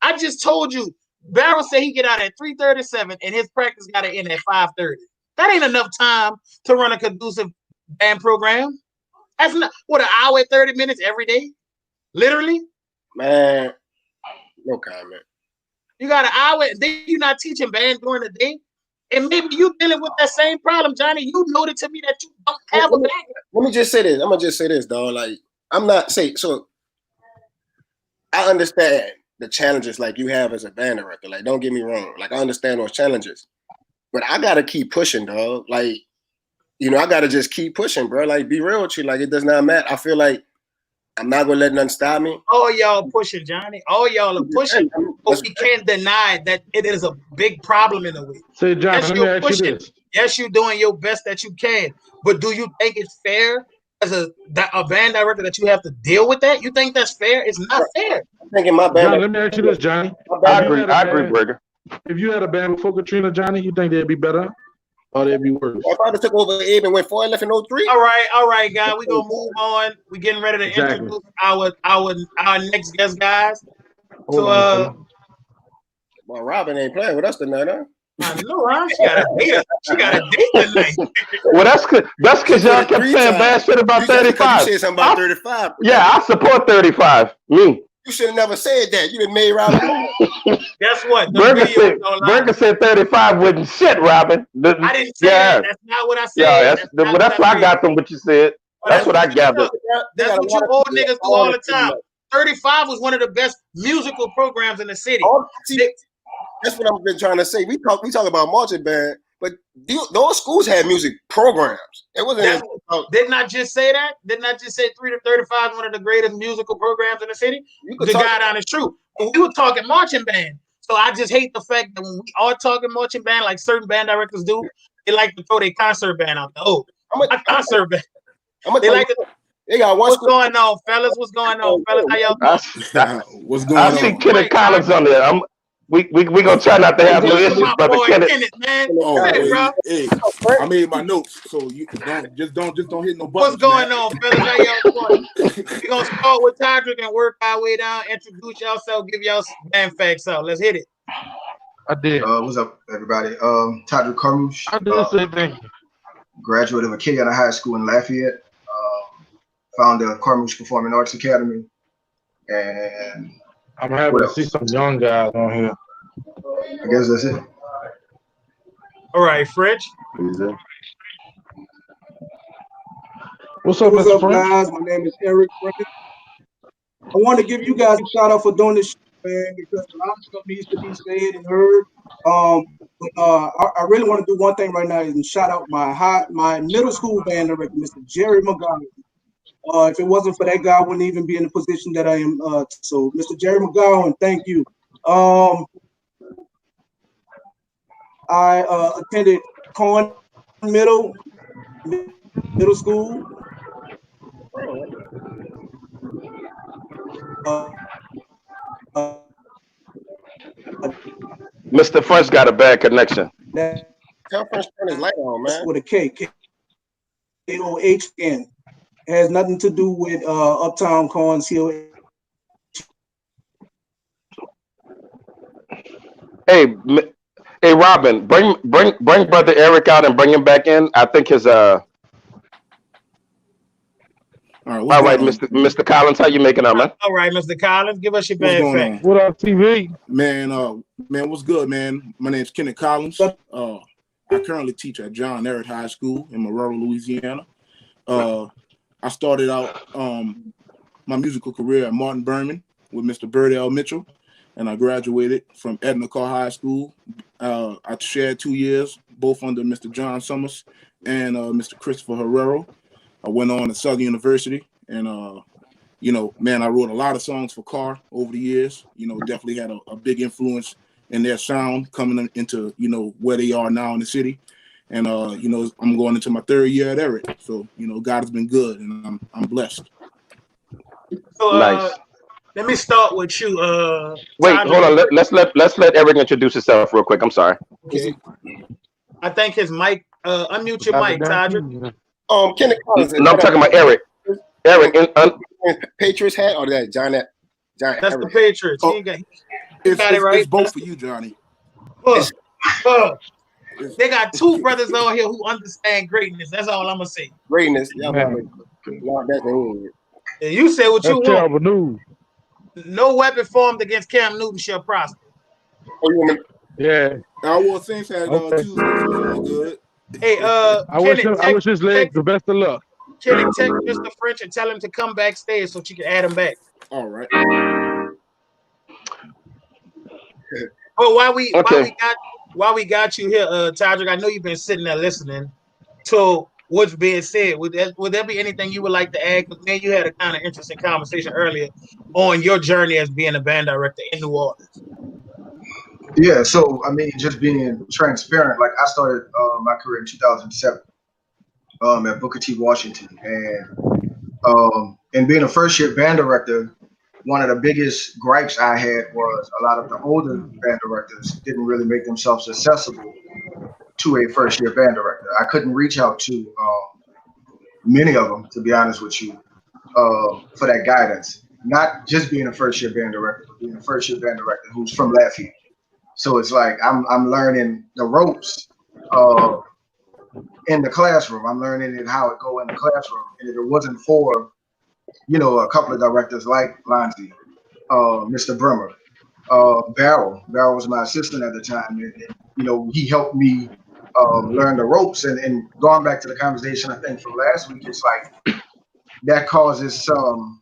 I just told you. Barrow said he get out at 3:37 and his practice got to end at 5:30. That ain't enough time to run a conducive band program. That's not what, an hour and 30 minutes every day, literally. Man, no comment. You got an hour. Then you're not teaching band during the day. And maybe you dealing with that same problem, Johnny. You noted to me that you don't have a band. Let me just say this. I'm gonna just say this, dog. Like, I'm not saying so. I understand the challenges like you have as a band director. Like, don't get me wrong. Like, I understand those challenges, but I gotta keep pushing, dog. Like, I gotta just keep pushing, bro. Like, be real with you. Like, it does not matter. I feel like I'm not gonna let nothing stop me. All y'all pushing, Johnny. All y'all are pushing, but we can't deny that it is a big problem in a way. Say, John, Yes, let me you're ask you pushing. this. Yes, you're doing your best that you can. But do you think it's fair as a band director that you have to deal with that? You think that's fair? It's not fair. I'm thinking my band. John, let me ask you this, Johnny. I agree, Burger. If you had a band before Katrina, Johnny, you think they'd be better or they'd be worse? My father took over Abe and went 4-11 in 03. All right, guys. We're gonna move on. We're getting ready to introduce our next guest, guys. So well, Robin ain't playing with us tonight, huh? I know, huh? She got a date tonight. Well, that's because y'all kept saying bad shit about 35. You said something about 35. Yeah, I support 35. Me. You should have never said that. You done made Robin. Guess what? Burger said 35 wasn't shit, Robin. I didn't say that. That's not what I said. Yeah, that's what I got from what you said. That's what I gathered. That's what you old niggas do all the time. 35 was one of the best musical programs in the city. That's what I've been trying to say. We talk about marching band, but those schools had music programs. It wasn't. Didn't I just say that? Didn't I just say 3 to 35 is one of the greatest musical programs in the city? The God honest truth. When we were talking marching band, so I just hate the fact that when we are talking marching band, like certain band directors do, they like to throw their concert band out there. Oh, a concert band. They like to. They got one. What's going on, fellas? What's going on, fellas? How y'all doing? What's going on? I see Kenneth Collins on there. We gonna try not to have no issues, brother Kenneth. Man. Oh, hey, bro. Hey, I made my notes, so you don't hit no buttons. What's going on, fellas? How y'all doing? We're gonna start with Todrick and work our way down. Introduce yourself, give y'all band facts out. Let's hit it. I did. What's up, everybody? Todrick Carmouche. I did the same thing. Graduate of Acadiana High School in Lafayette. Founder of Carmouche Performing Arts Academy. And I'm happy to see some young guys on here. I guess that's it. All right, French. What's up, guys? My name is Eric French. I want to give you guys a shout out for doing this, man, because a lot of stuff needs to be said and heard. I really want to do one thing right now and shout out my middle school band director, Mr. Jerry McGowan. If it wasn't for that guy, I wouldn't even be in the position that I am. So, Mr. Jerry McGowan, thank you. I attended Cohen Middle School. Mr. French got a bad connection. Tell French turn his light on, man. With a K, K-O-H-N. It has nothing to do with Uptown Cohen's Hill. Hey, Robin, bring brother Eric out and bring him back in. I think his All right, All right, Mr. Collins, how you making out, man? All right, Mr. Collins, give us your What's bad going fact. on? What up, TV? Man, what's good, man? My name's Kenneth Collins. I currently teach at John Ehret High School in Marrero, Louisiana. I started out my musical career at Martin Berman with Mr. Bird L. Mitchell, and I graduated from Edna Carr High School. I shared 2 years, both under Mr. John Summers and Mr. Christopher Herrero. I went on to Southern University, and you know, man, I wrote a lot of songs for Carr over the years. You know, definitely had a big influence in their sound coming into, you know, where they are now in the city. And you know, I'm going into my 3rd year at Ehret, so you know, God has been good, and I'm blessed. So Nice. let me start with you. Wait, Tadrick. hold on. Let's let Eric introduce himself real quick. I'm sorry. Okay. I think his mic. Unmute your mic, Tadrick. Kenneth Collins. No, I'm talking about Eric. Eric, Patriots hat or that John? That's Eric? the Patriots. Oh, He got it's, it right. It's both for you, Johnny. They got 2 brothers on here who understand greatness. That's all I'm gonna say. Greatness. Y'all Man. And you say what you That's want. terrible news. No weapon formed against Cam Newton shall prosper. Yeah. Our World Saints had Okay. Tuesday, so it's all good. Hey, I wish his legs the best of luck. Kenny, text Mr. French and tell him to come backstage so she can add him back. All right. But while we got you here, Tadrick, I know you've been sitting there listening to what's being said. Would there be anything you would like to add? Because man, you had a kind of interesting conversation earlier on your journey as being a band director in New Orleans. Yeah, so I mean, just being transparent. Like I started my career in 2007 at Booker T. Washington, and being a first-year band director, one of the biggest gripes I had was a lot of the older band directors didn't really make themselves accessible to a first-year band director. I couldn't reach out to many of them, to be honest with you, for that guidance. Not just being a first-year band director, but being a first-year band director who's from Lafayette. So it's like I'm learning the ropes in the classroom. I'm learning it how it go in the classroom. And if it wasn't for, you know, a couple of directors like Lonzy, Mr. Bremer, Barrel was my assistant at the time, and you know, he helped me learn the ropes. And going back to the conversation I think from last week, it's like that causes some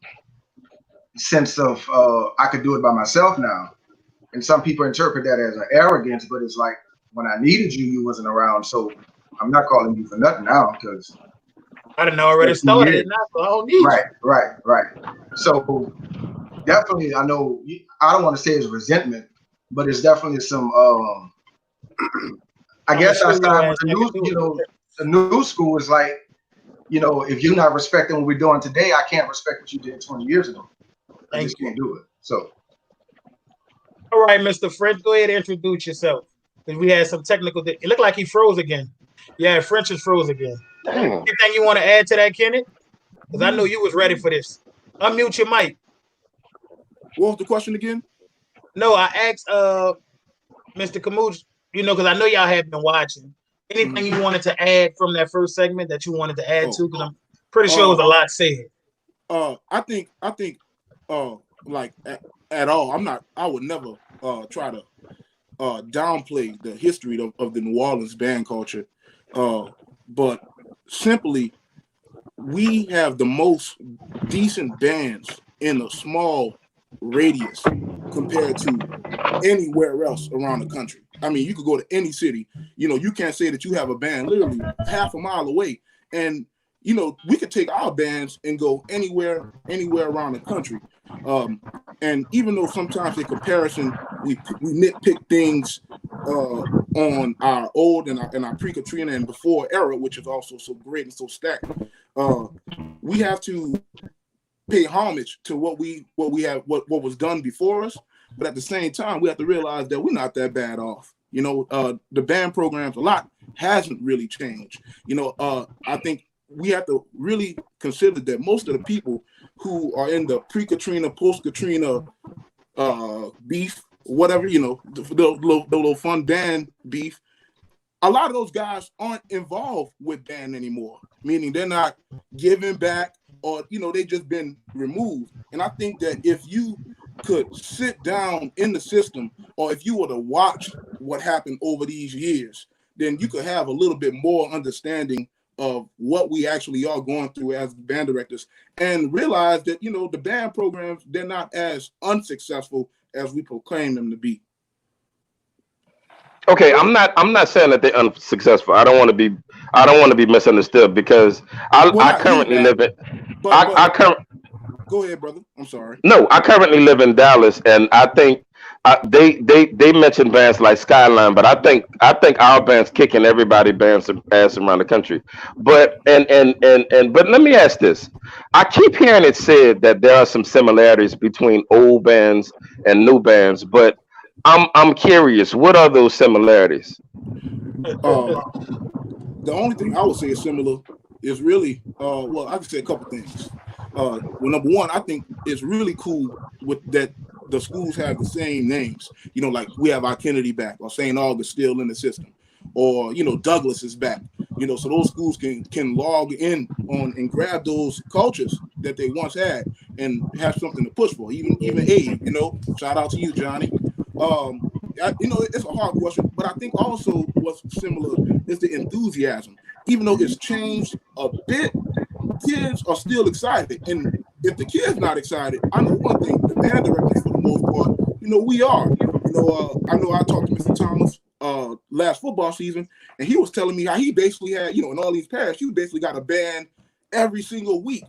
sense of I could do it by myself now. And some people interpret that as an arrogance, but it's like, when I needed you, you wasn't around. So I'm not calling you for nothing now, because I didn't already started it now, so I don't need you. Right. So definitely, I know, I don't want to say it's resentment, but it's definitely some, I guess I started with the new school is like, you know, if you're not respecting what we're doing today, I can't respect what you did 20 years ago. I just can't do it. So. All right, Mr. French, go ahead and introduce yourself. Because we had some technical. It looked like he froze again. Yeah, French is froze again. Anything you want to add to that, Kenneth? Because I know you was ready for this. Unmute your mic. What was the question again? No, I asked Mr. Camus, you know, because I know y'all have been watching. Anything you wanted to add from that first segment that you wanted to add to? Because I'm pretty sure it was a lot said. I think like at all, I would never try to downplay the history of the New Orleans band culture. But simply, we have the most decent bands in a small radius compared to anywhere else around the country. I mean, you could go to any city, you know, you can't say that you have a band literally half a mile away. And, you know, we could take our bands and go anywhere around the country. And even though sometimes in comparison, we nitpick things on our old and our pre-Katrina and before era, which is also so great and so stacked, we have to pay homage to what was done before us. But at the same time, we have to realize that we're not that bad off. You know, the band programs, a lot hasn't really changed. You know, I think we have to really consider that most of the people who are in the pre-Katrina, post-Katrina beef, whatever, you know, the little fun band beef, a lot of those guys aren't involved with band anymore, meaning they're not giving back, or they just been removed. And I think that if you could sit down in the system, or if you were to watch what happened over these years, then you could have a little bit more understanding of what we actually are going through as band directors, and realize that the band programs, they're not as unsuccessful as we proclaim them to be. Okay, I'm not saying that they're unsuccessful. I don't want to be misunderstood, because I currently live in Go ahead, brother. I'm sorry. No, I currently live in Dallas, and I think they mentioned bands like Skyline, but I think our band's kicking everybody band's ass around the country. But but let me ask this: I keep hearing it said that there are some similarities between old bands and new bands, but I'm curious, what are those similarities? The only thing I would say is similar is really, well, I could say a couple things. Well, number one, I think it's really cool with that the schools have the same names. Like we have our Kennedy back, or St. August still in the system, or Douglas is back. So those schools can log in on and grab those cultures that they once had and have something to push for. Even Abe, shout out to you, Johnny. It's a hard question, but I think also what's similar is the enthusiasm. Even though it's changed a bit, kids are still excited. And if the kid's not excited, I know one thing: the band directors, for the most part, we are. I know I talked to Mr. Thomas last football season, and he was telling me how he basically had, in all these pairs, you basically got a band every single week.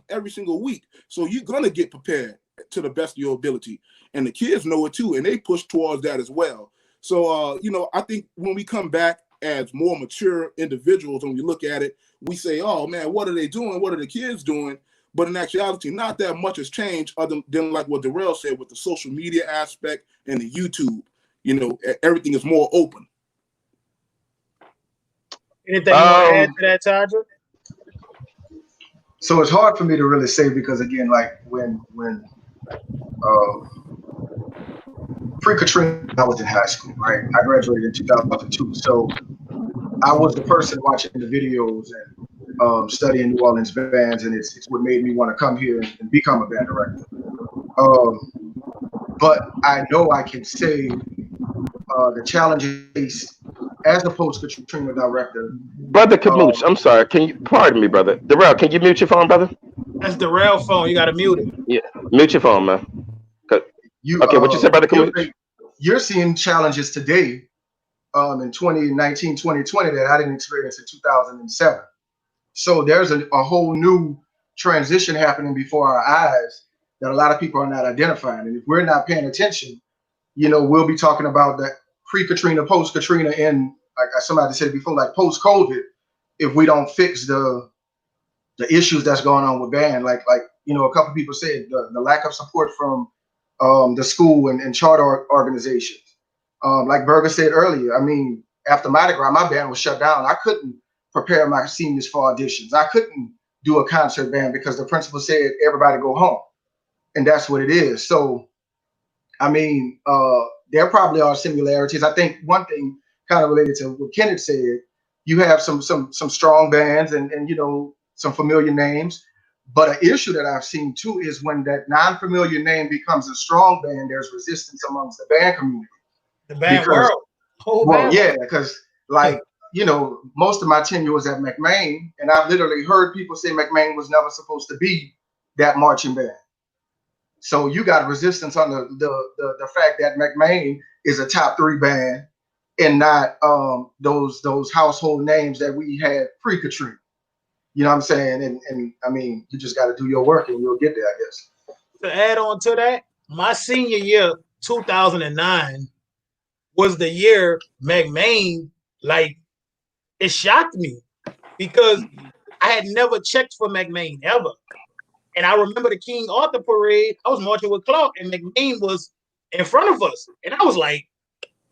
So you're gonna get prepared to the best of your ability, and the kids know it too, and they push towards that as well. So I think when we come back as more mature individuals and we look at it, we say, oh man, what are they doing? What are the kids doing? But in actuality, not that much has changed, other than like what Darrell said with the social media aspect and the YouTube. Everything is more open. Anything you want to add to that, Tadra? So it's hard for me to really say, because again, like when pre-Katrina, I was in high school, right? I graduated in 2002. So I was the person watching the videos and studying New Orleans bands, and it's what made me want to come here and become a band director. But I know I can say the challenges as a post-Katrina director. Brother Kamooch, I'm sorry. Pardon me, brother. Darrell, can you mute your phone, brother? That's Darrell phone. You got to mute it. Yeah, mute your phone, man. Okay, what you said, brother Kamooch? You're seeing challenges today in 2019, 2020 that I didn't experience in 2007. So there's a whole new transition happening before our eyes that a lot of people are not identifying. And if we're not paying attention, we'll be talking about that pre-Katrina, post-Katrina, and like somebody said before, like post-COVID, if we don't fix the issues that's going on with band. Like a couple people said, the lack of support from the school and charter organizations. Like Berger said earlier, I mean, after Mardi Gras, my band was shut down. I couldn't prepare my seniors for auditions. I couldn't do a concert band because the principal said, everybody go home. And that's what it is. So, I mean, there probably are similarities. I think one thing kind of related to what Kenneth said, you have some strong bands and some familiar names. But an issue that I've seen too is when that non-familiar name becomes a strong band, there's resistance amongst the band community. The band world. Yeah, because most of my tenure was at McMain, and I've literally heard people say McMain was never supposed to be that marching band. So you got resistance on the fact that McMain is a top 3 band and not those household names that we had pre-Katrina. You know what I'm saying? And I mean, you just got to do your work and you'll get there, I guess. To add on to that, my senior year, 2009, was the year McMain, it shocked me because I had never checked for McMain ever. And I remember the King Arthur parade. I was marching with Clark, and McMain was in front of us. And I was like,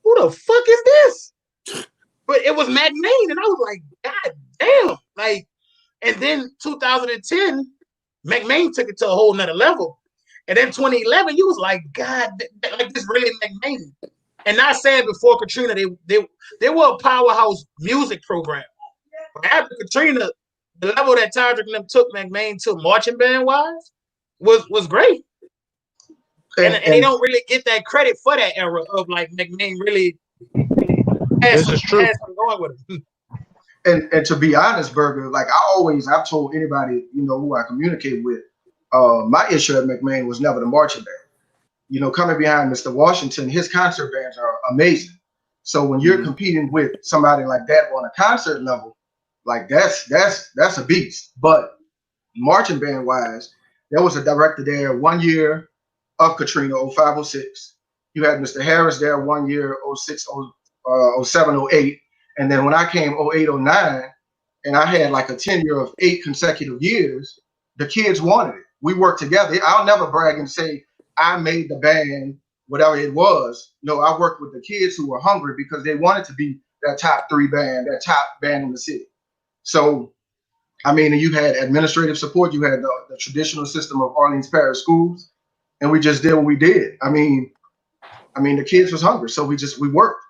who the fuck is this? But it was McMain. And I was like, God damn. And then 2010, McMain took it to a whole nother level. And then 2011, you was like, God, this really McMain. And not saying before Katrina, they were a powerhouse music program. But after Katrina, the level that Todrick and them took McMain to marching band wise was great. And they don't really get that credit for that era of like McMain really has something going with him. And to be honest, Burger, like I've told anybody, who I communicate with, my issue at McMain was never the marching band. Coming behind Mr. Washington, his concert bands are amazing. So when you're competing with somebody like that on a concert level, like that's a beast. But marching band wise, there was a director there 1 year of Katrina, 05, 06. You had Mr. Harris there 1 year, 06, 07, 08. And then when I came 08, 09, and I had like a tenure of 8 consecutive years, the kids wanted it. We worked together. I'll never brag and say I made the band, whatever it was. No, I worked with the kids who were hungry because they wanted to be that top 3 band, that top band in the city. So, I mean, you had administrative support. You had the traditional system of Orleans Parish schools, and we just did what we did. I mean, the kids was hungry, so we worked.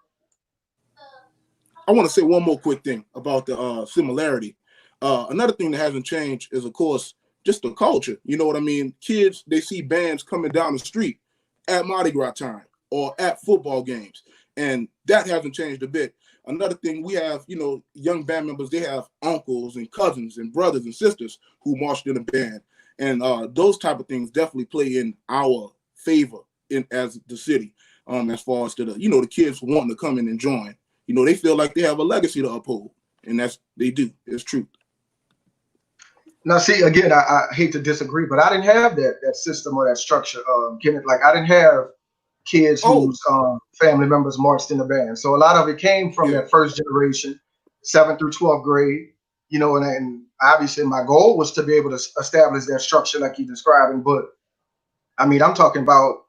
I want to say one more quick thing about the similarity. Another thing that hasn't changed is, of course, just the culture. You know what I mean? Kids, they see bands coming down the street at Mardi Gras time or at football games, and that hasn't changed a bit. Another thing, we have, young band members, they have uncles and cousins and brothers and sisters who marched in a band. And those type of things definitely play in our favor as the city, as far as the kids wanting to come in and join. They feel like they have a legacy to uphold, and they do. It's true. Now, see, again, I hate to disagree, but I didn't have that system or that structure, Kenneth. Like, I didn't have kids whose family members marched in the band. So a lot of it came from that first generation, 7th through 12th grade, and obviously my goal was to be able to establish that structure like you're describing. But I mean, I'm talking about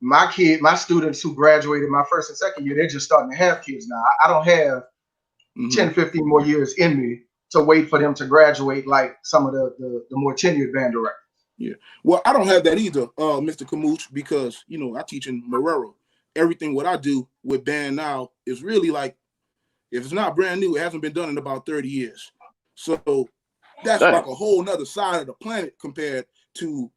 my students who graduated my first and second year, they're just starting to have kids now. I don't have 10, 15 more years in me to wait for them to graduate like some of the more tenured band directors. Yeah, well, I don't have that either, Mr. Camooch, because I teach in Marrero. Everything what I do with band now is really like, if it's not brand new, it hasn't been done in about 30 years. So that's like a whole nother side of the planet compared to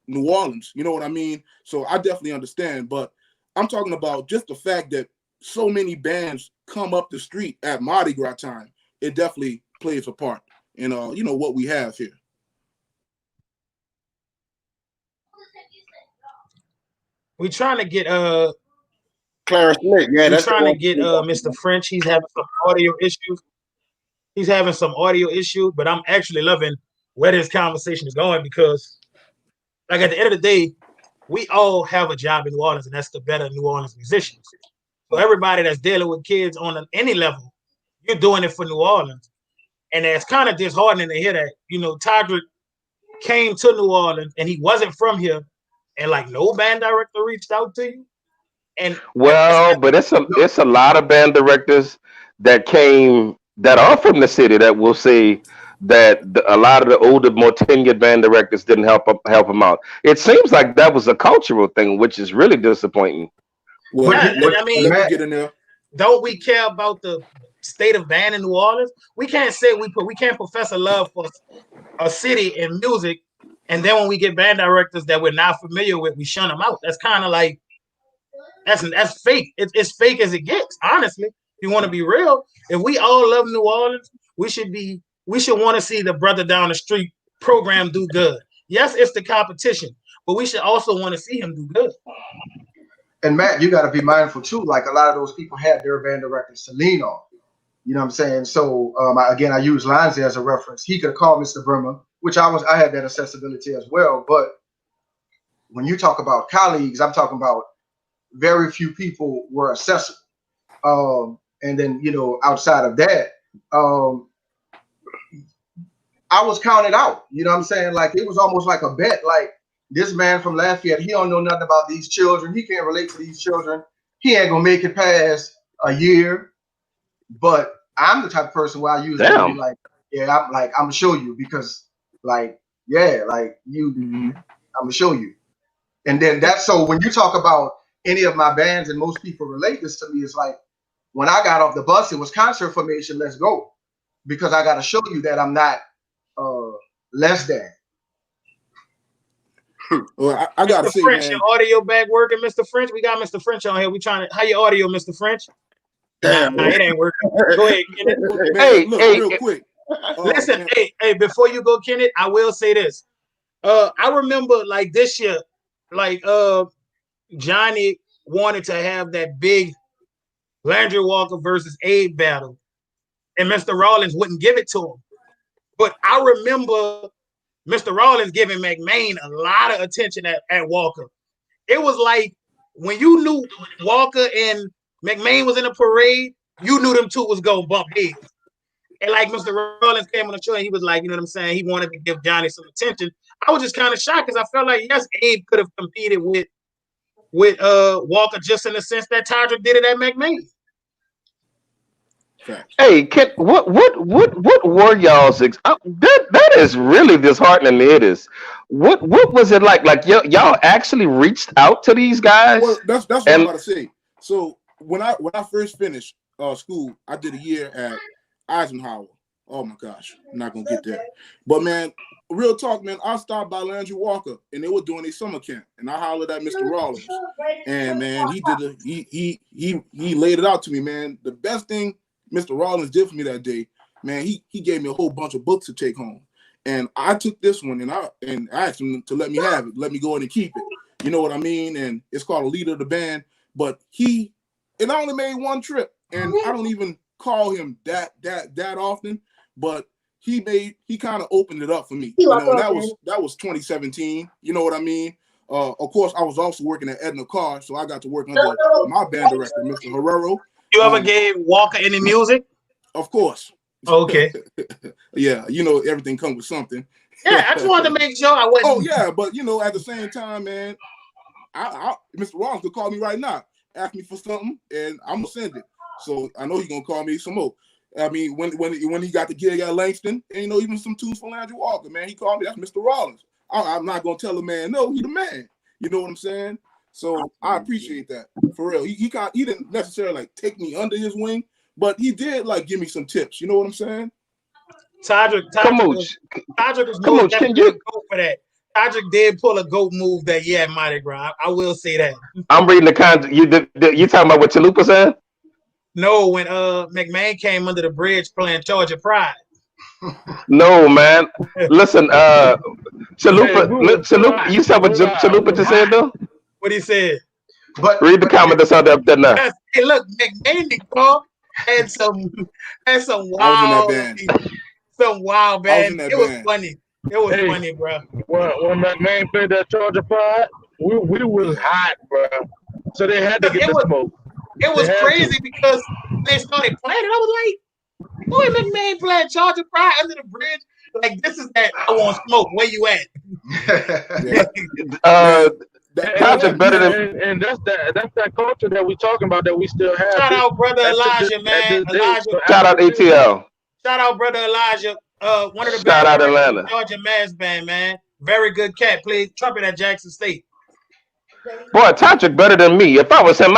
New Orleans. You know what I mean? So I definitely understand, but I'm talking about just the fact that so many bands come up the street at Mardi Gras time. It definitely plays a part in what we have here. We're trying to get Clarence Smith. Yeah, we're trying to get Mr. French. He's having some audio issues. But I'm actually loving where this conversation is going, because like at the end of the day, we all have a job in New Orleans, and that's to better New Orleans musicians. So everybody that's dealing with kids on any level, you're doing it for New Orleans. And it's kind of disheartening to hear that, Todrick came to New Orleans and he wasn't from here, and like no band director reached out to you. And but it's a lot of band directors that are from the city that will say that a lot of the older, more tenured band directors didn't help them out. It seems like that was a cultural thing, which is really disappointing. Well, I mean, get in there. Don't we care about the state of band in New Orleans? We can't say we can't profess a love for a city and music, and then when we get band directors that we're not familiar with, we shun them out. That's kind of like that's fake. It's fake as it gets. Honestly, if you want to be real, if we all love New Orleans, we should want to see the brother down the street program do good. Yes, it's the competition, but we should also want to see him do good. And Matt, you got to be mindful too. Like a lot of those people had their band directors to lean on. You know what I'm saying? So I use Lindsay as a reference. He could have called Mr. Bremer, which I had that accessibility as well. But when you talk about colleagues, I'm talking about very few people were accessible. And then, outside of that, I was counted out. You know what I'm saying? Like it was almost like a bet. Like this man from Lafayette, he don't know nothing about these children. He can't relate to these children. He ain't gonna make it past a year. But I'm the type of person where I use it to be like, I'm gonna show you, because I'm gonna show you. And then so when you talk about any of my bands, and most people relate this to me, it's like when I got off the bus, it was concert formation, let's go. because I got to show you that I'm not less than. Well, I gotta Mr. say, French, man. your audio back working, Mr. French? We got Mr. French on here. We trying to. How your audio, Mr. French? Damn. Nah, it ain't working. Go ahead, Kenneth. Man, Hey, look, hey, real quick. Listen, Man, hey, before you go, Kenneth, I will say this. I remember like this year, like Johnny wanted to have that big Landry Walker versus Abe battle, and Mr. Rollins wouldn't give it to him. But I remember Mr. Rollins giving McMahon a lot of attention at Walker. It was like when you knew Walker and McMahon was in a parade, you knew them two was gonna bump heads. And like Mr. Rollins came on the show and he was like, you know what I'm saying? He wanted to give Johnny some attention. I was just kind of shocked because I felt like, yes, Abe could have competed with Walker just in the sense that Todrick did it at McMahon. Hey, what were y'all's that is really disheartening to hear this. What was it like? Like y'all actually reached out to these guys? well, that's what I'm about to say. So when I first finished school, I did a year at Eisenhower. Oh my gosh, I'm not gonna get there. But man, real talk, man, I stopped by Landry Walker and they were doing a summer camp, and I hollered at Mr. Rollins, and man, he laid it out to me, man. The best thing Mr. Rollins did for me that day, man, he gave me a whole bunch of books to take home. And I took this one and I asked him to let me have it, let me go in and keep it. You know what I mean? And it's called A Leader of the Band. But I only made one trip, and I don't even call him that often, but he kind of opened it up for me. You know, and that was 2017. You know what I mean? Of course, I was also working at Edna Carr, so I got to work under my band director, Mr. Herrero. You ever gave Walker any music? Of course. Okay. Yeah, you know, everything comes with something. Yeah, I just wanted to make sure I wasn't. Oh yeah, but you know, at the same time, man, Mr. Rollins could call me right now, ask me for something, and I'm gonna send it. So I know he's gonna call me some more. I mean, when he got the gig at Langston, and you know, even some tunes for Landry Walker, man, he called me. That's Mr. Rollins. I'm not gonna tell a man no, he the man. You know what I'm saying? So I appreciate that for real. He didn't necessarily like take me under his wing, but he did like give me some tips. You know what I'm saying? Todrick was most definitely go for that. Todrick did pull a GOAT move that at Mardi Gras. I will say that. I'm reading the content. You talking about what Chalupa said? No, when McMahon came under the bridge playing Georgia Pride. No, man. Listen, Chalupa, you saw what Chalupa just said though? What he said? But read the comment that's out there now. Hey, look, McMahon had some wild, band. It was funny. It was funny, bro. When McMahon played that Georgia Pride, we was hot, bro. So they had to get the smoke. It was crazy because they started playing it. I was like, boy, McMahon playing Georgia Pride under the bridge. Like, this is that I want smoke. Where you at? Todrick better than, and that's that culture that we talking about that we still have. Shout out brother Elijah, man. Shout out ATL. Shout out brother Elijah. One of the shout out Atlanta. Georgia Mass Band, man. Very good cat. Played trumpet at Jackson State. Boy, Todrick better than me. If I was him,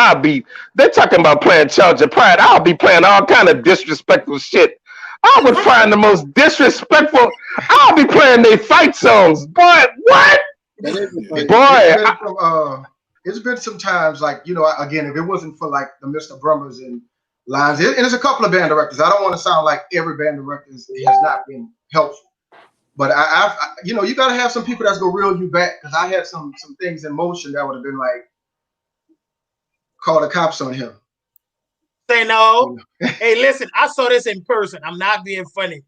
they're talking about playing Georgia Pride. I'll be playing all kind of disrespectful shit. I would find the most disrespectful. I'll be playing their fight songs. Boy, what? It's been some times, like, you know, again, if it wasn't for like the Mr. Brummers and Lines, and there's a couple of band directors. I don't want to sound like every band director has not been helpful, but I you know, you got to have some people that's gonna reel you back, because I had some things in motion that would have been like, call the cops on him. Say no. Hey, listen, I saw this in person. I'm not being funny.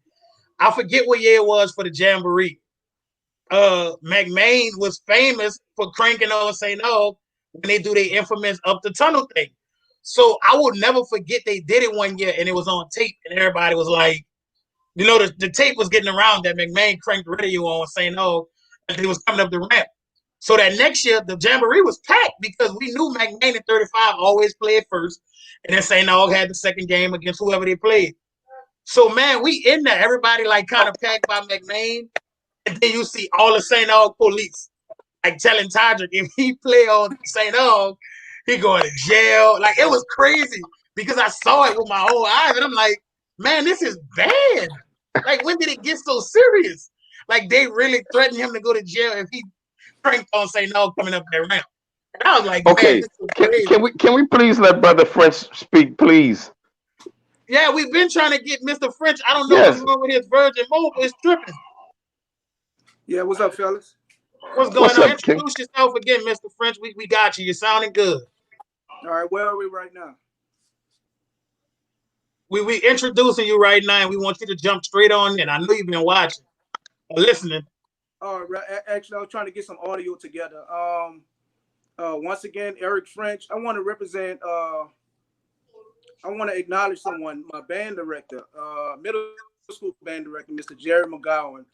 I forget what year it was for the Jamboree. McMahon was famous for cranking on St. Og when they do their infamous Up the Tunnel thing. So I will never forget they did it one year and it was on tape and everybody was like, you know, the tape was getting around that McMahon cranked radio on St. Og and he was coming up the ramp. So that next year the Jamboree was packed because we knew McMahon in 35 always played first, and then St. Og had the second game against whoever they played. So man, we in there, everybody like kind of packed by McMahon. And then you see all the St. Og police like telling Todrick if he play on St. Og, he going to jail. Like, it was crazy because I saw it with my own eyes, and I'm like, man, this is bad. Like, when did it get so serious? Like, they really threatened him to go to jail if he cranked on say no coming up that ramp. And I was like, man, Okay, this is crazy. can we please let Brother French speak, please? Yeah, we've been trying to get Mr. French. I don't know Yes. what's wrong with his Virgin Mobile. It's tripping. Yeah, what's up, fellas? What's going What's on? up, King? Introduce yourself again, Mr. French. We got you. You're sounding good. All right, where are we right now? We introducing you right now, and we want you to jump straight on in. I know you've been watching or listening. All right, actually, I was trying to get some audio together. Once again, Eric French. I want to represent. I want to acknowledge someone. My band director, middle school band director, Mr. Jerry McGowan.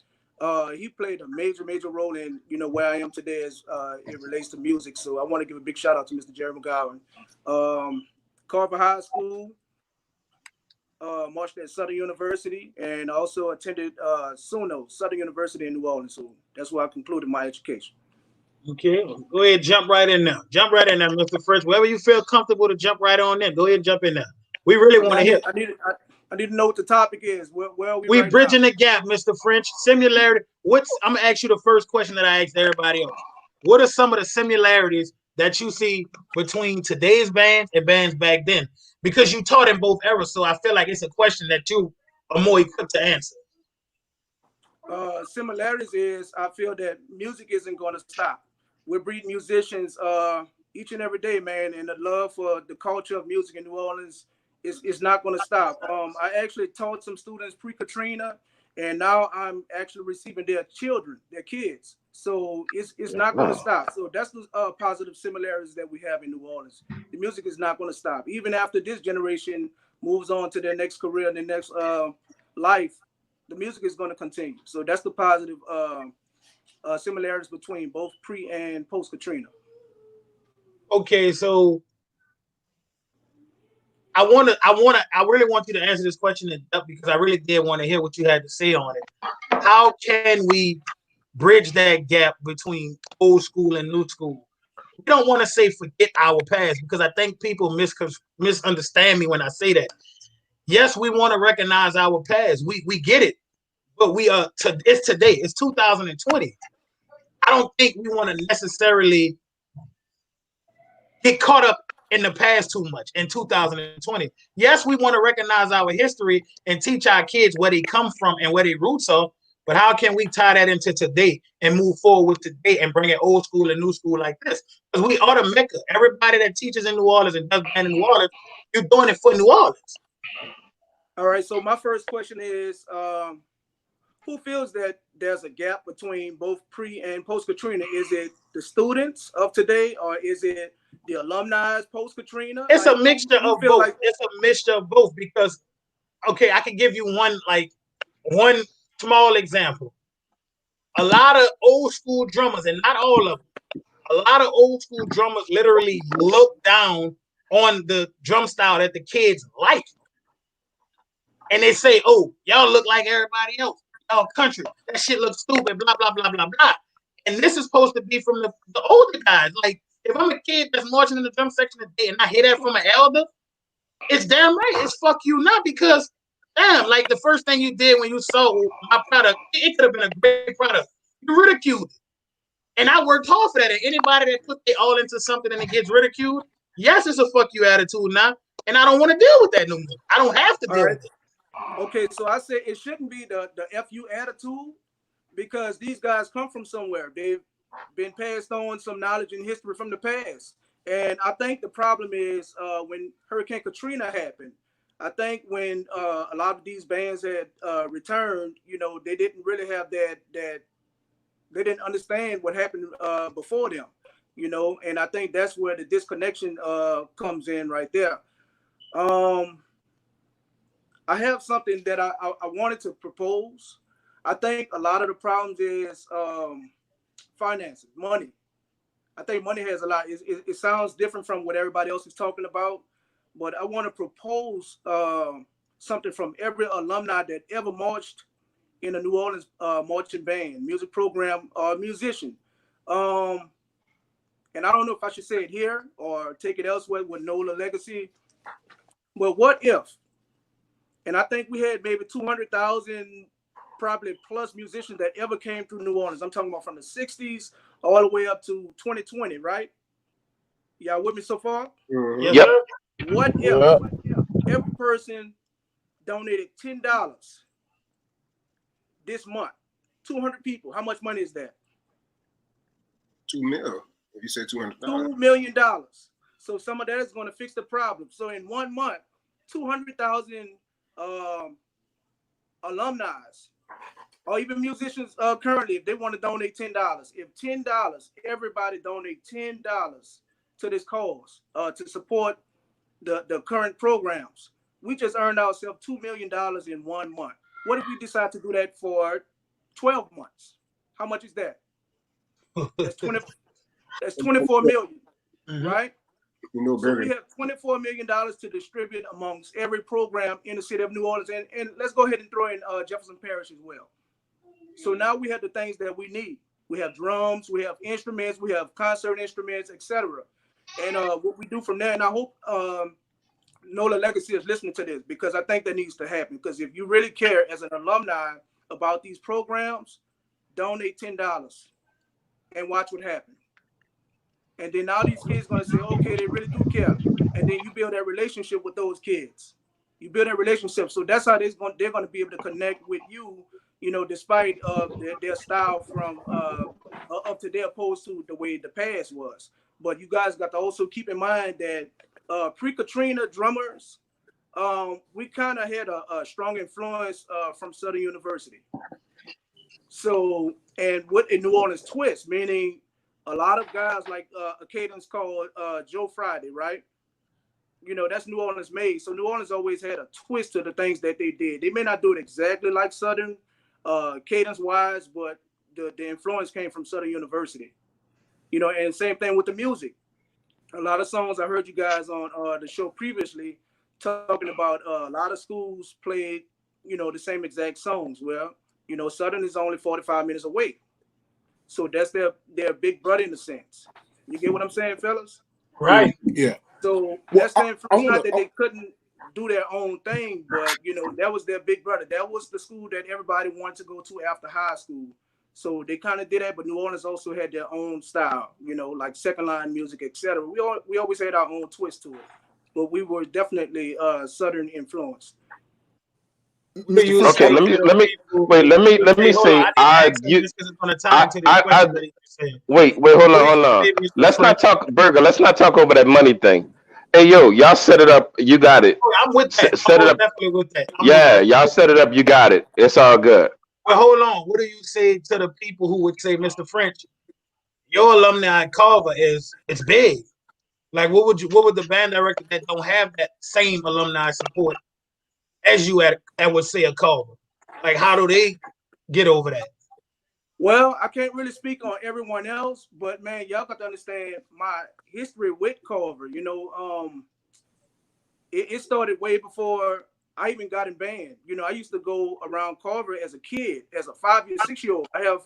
He played a major role in where I am today as it relates to music. So I want to give a big shout out to Mr. Jerry McGowan. Carver High School. Marched at Southern University and also attended SUNO, Southern University in New Orleans. So that's where I concluded my education. Okay, go ahead, jump right in now. Jump right in there, Mr. French. Wherever you feel comfortable to jump right on in, go ahead and jump in there. We really want to hear. I need to know what the topic is. Where are we? We right bridging now? the gap, Mr. French. Similarity. I'm gonna ask you the first question that I asked everybody else. What are some of the similarities that you see between today's bands and bands back then? Because you taught in both eras, so I feel like it's a question that you are more equipped to answer. Similarities is I feel that music isn't going to stop. We're breeding musicians each and every day, man, and the love for the culture of music in New Orleans is not going to stop. I actually taught some students pre-Katrina, and now I'm actually receiving their children, their kids. So it's not going to stop. So that's the positive similarities that we have in New Orleans. The music is not going to stop. Even after this generation moves on to their next career and their next life, the music is going to continue. So that's the positive similarities between both pre and post Katrina. Okay, so I really want you to answer this question in depth because I really did want to hear what you had to say on it. How can we bridge that gap between old school and new school? We don't want to say forget our past because I think people misunderstand me when I say that. Yes, we want to recognize our past. We get it, but it's today. It's 2020. I don't think we want to necessarily get caught up in the past too much in 2020. Yes, we want to recognize our history and teach our kids where they come from and where their roots are. But how can we tie that into today and move forward with today and bring it old school and new school like this? Because we are the Mecca. Everybody that teaches in New Orleans and does band in New Orleans, you're doing it for New Orleans. All right. So my first question is, who feels that there's a gap between both pre and post Katrina? Is it the students of today, or is it the alumni post Katrina? It's a mixture of both. It's a mixture of both because, okay, I can give you one small example. A lot of old school drummers, and not all of them, a lot of old school drummers literally look down on the drum style that the kids like. And they say, oh, y'all look like everybody else. Y'all country. That shit looks stupid, blah, blah, blah, blah, blah. And this is supposed to be from the older guys. Like, if I'm a kid that's marching in the drum section today and I hear that from an elder, it's damn right. It's fuck you not because, damn, like the first thing you did when you saw my product, it could have been a great product. You ridiculed it. And I worked hard for that. And anybody that put it all into something and it gets ridiculed, yes, it's a fuck you attitude now. And I don't want to deal with that no more. I don't have to deal with it. Okay, so I say it shouldn't be the FU attitude because these guys come from somewhere. They've been passed on some knowledge and history from the past. And I think the problem is when Hurricane Katrina happened, I think when a lot of these bands had returned, they didn't really have that they didn't understand what happened before them, and I think that's where the disconnection comes in right there. I have something that I wanted to propose. I think a lot of the problems is finances, money. I think money has a lot. It sounds different from what everybody else is talking about, but I want to propose something from every alumni that ever marched in a New Orleans marching band, music program, or musician. And I don't know if I should say it here or take it elsewhere with NOLA legacy. But what if And I think we had maybe 200,000 probably plus musicians that ever came through New Orleans. I'm talking about from the 60s all the way up to 2020, right? Y'all with me so far? Mhm. Yep. What if Yeah. every person donated $10 this month? 200 people. How much money is that? 2 mil. If you say 200,000. $2 million. So some of that is going to fix the problem. So in 1 month, 200,000 alumni or even musicians currently, if they want to donate $10, if $10, everybody donate $10 to this cause to support the current programs, we just earned ourselves $2 million in 1 month. What if we decide to do that for 12 months? How much is that? That's 24 million, right? So we have $24 million to distribute amongst every program in the city of New Orleans. And let's go ahead and throw in Jefferson Parish as well. So now we have the things that we need. We have drums, we have instruments, we have concert instruments, etc. And what we do from there, and I hope NOLA Legacy is listening to this, because I think that needs to happen. Because if you really care as an alumni about these programs, donate $10 and watch what happens. And then all these kids going to say, okay, they really do care. And then you build that relationship with those kids. You build that relationship. So that's how they're going to be able to connect with you, you know, despite their style from up to their opposed to the way the past was. But you guys got to also keep in mind that pre-Katrina drummers, we kind of had a strong influence from Southern University. So, and what in New Orleans twist, meaning a lot of guys like a cadence called Joe Friday, right? You know, that's New Orleans made. So New Orleans always had a twist to the things that they did. They may not do it exactly like Southern cadence-wise, but the influence came from Southern University. You know, and same thing with the music. A lot of songs I heard you guys on the show previously talking about a lot of schools played, you know, the same exact songs. Well, you know, Southern is only 45 minutes away. So that's their big brother in a sense. You get what I'm saying, fellas? Right. Yeah. So that's the influence. Not that they couldn't do their own thing, but you know, that was their big brother. That was the school that everybody wanted to go to after high school. So they kind of did that, but New Orleans also had their own style, you know, like second line music, etc. We always had our own twist to it, but we were definitely Southern influenced. Okay, let me say wait, hold on. Let's not talk Burger. Let's not talk over that money thing. Hey, yo, y'all set it up. You got it. I'm with that. Set it up. Definitely with that. Yeah, y'all set it up. You got it. It's all good. But hold on. What do you say to the people who would say, Mr. French, your alumni at Carver it's big? Like, what would the band director that don't have that same alumni support as you at would say a Carver? Like, how do they get over that? Well, I can't really speak on everyone else, but man, y'all got to understand my history with Carver. You know, it started way before I even got in band. You know, I used to go around Carver as a kid, as a 5-year, 6-year-old. I have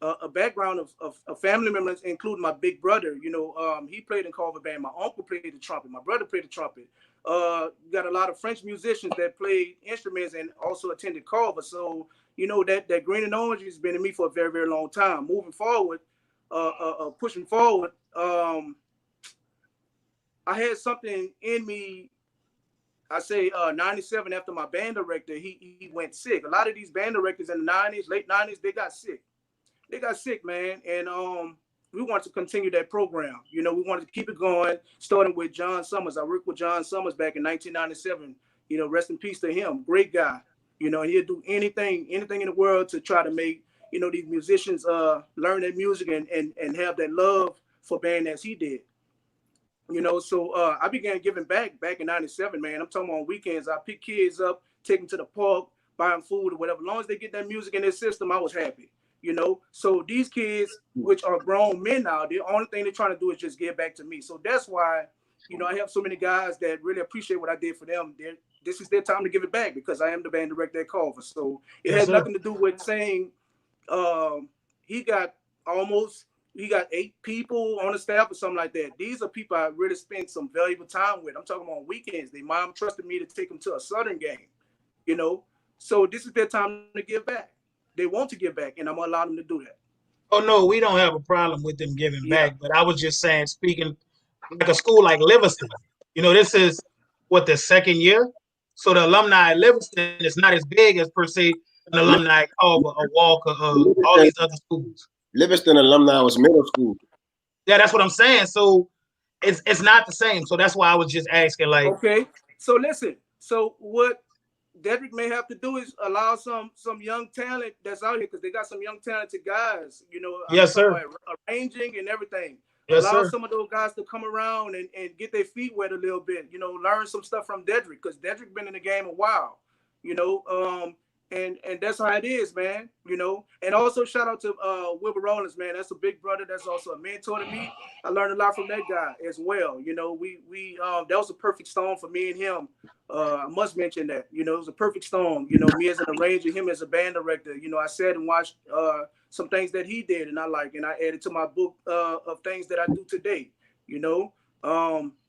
a background of family members, including my big brother. You know, he played in Carver band. My uncle played the trumpet. My brother played the trumpet. Got a lot of French musicians that played instruments and also attended Carver. So, you know, that green and orange has been in me for a very, very long time. Moving forward, pushing forward, I had something in me. I say 97, after my band director, he went sick. A lot of these band directors in the 90s, late 90s, they got sick. They got sick, man. And we wanted to continue that program. You know, we wanted to keep it going, starting with John Summers. I worked with John Summers back in 1997. You know, rest in peace to him. Great guy. You know, he'd do anything in the world to try to make, you know, these musicians learn their music and have that love for band as he did. You know, so I began giving back in 97, man. I'm talking on weekends. I pick kids up, take them to the park, buy them food or whatever. As long as they get that music in their system, I was happy. You know, so these kids, which are grown men now, the only thing they're trying to do is just give back to me. So that's why, you know, I have so many guys that really appreciate what I did for them. This is their time to give it back because I am the band director at Carver. So it has nothing to do with saying he got almost he got 8 people on the staff or something like that. These are people I really spent some valuable time with. I'm talking about on weekends. Their mom trusted me to take them to a Southern game, you know. So this is their time to give back. They want to give back, and I'm gonna allow them to do that. Oh no, we don't have a problem with them giving back. But I was just saying, speaking like a school like Livingston, you know, this is what the 2nd year. So the alumni at Livingston is not as big as per se an alumni at Culver or Walker or all these other schools. Livingston alumni was middle school. Yeah, that's what I'm saying. So it's not the same. So that's why I was just asking, like, okay. So listen. So what Dedrick may have to do is allow some young talent that's out here, because they got some young talented guys, you know. Yes, sir. Arranging and everything. Yes, allow sir. some of those guys to come around and get their feet wet a little bit, you know, learn some stuff from Dedrick, because Dedrick been in the game a while, you know. And that's how it is, man, you know. And also shout out to Wilbur Rollins, man. That's a big brother. That's also a mentor to me. I learned a lot from that guy as well. You know, we that was a perfect storm for me and him. I must mention that, you know, it was a perfect storm. You know, me as an arranger, him as a band director. You know, I sat and watched some things that he did, and I added to my book of things that I do today. You know,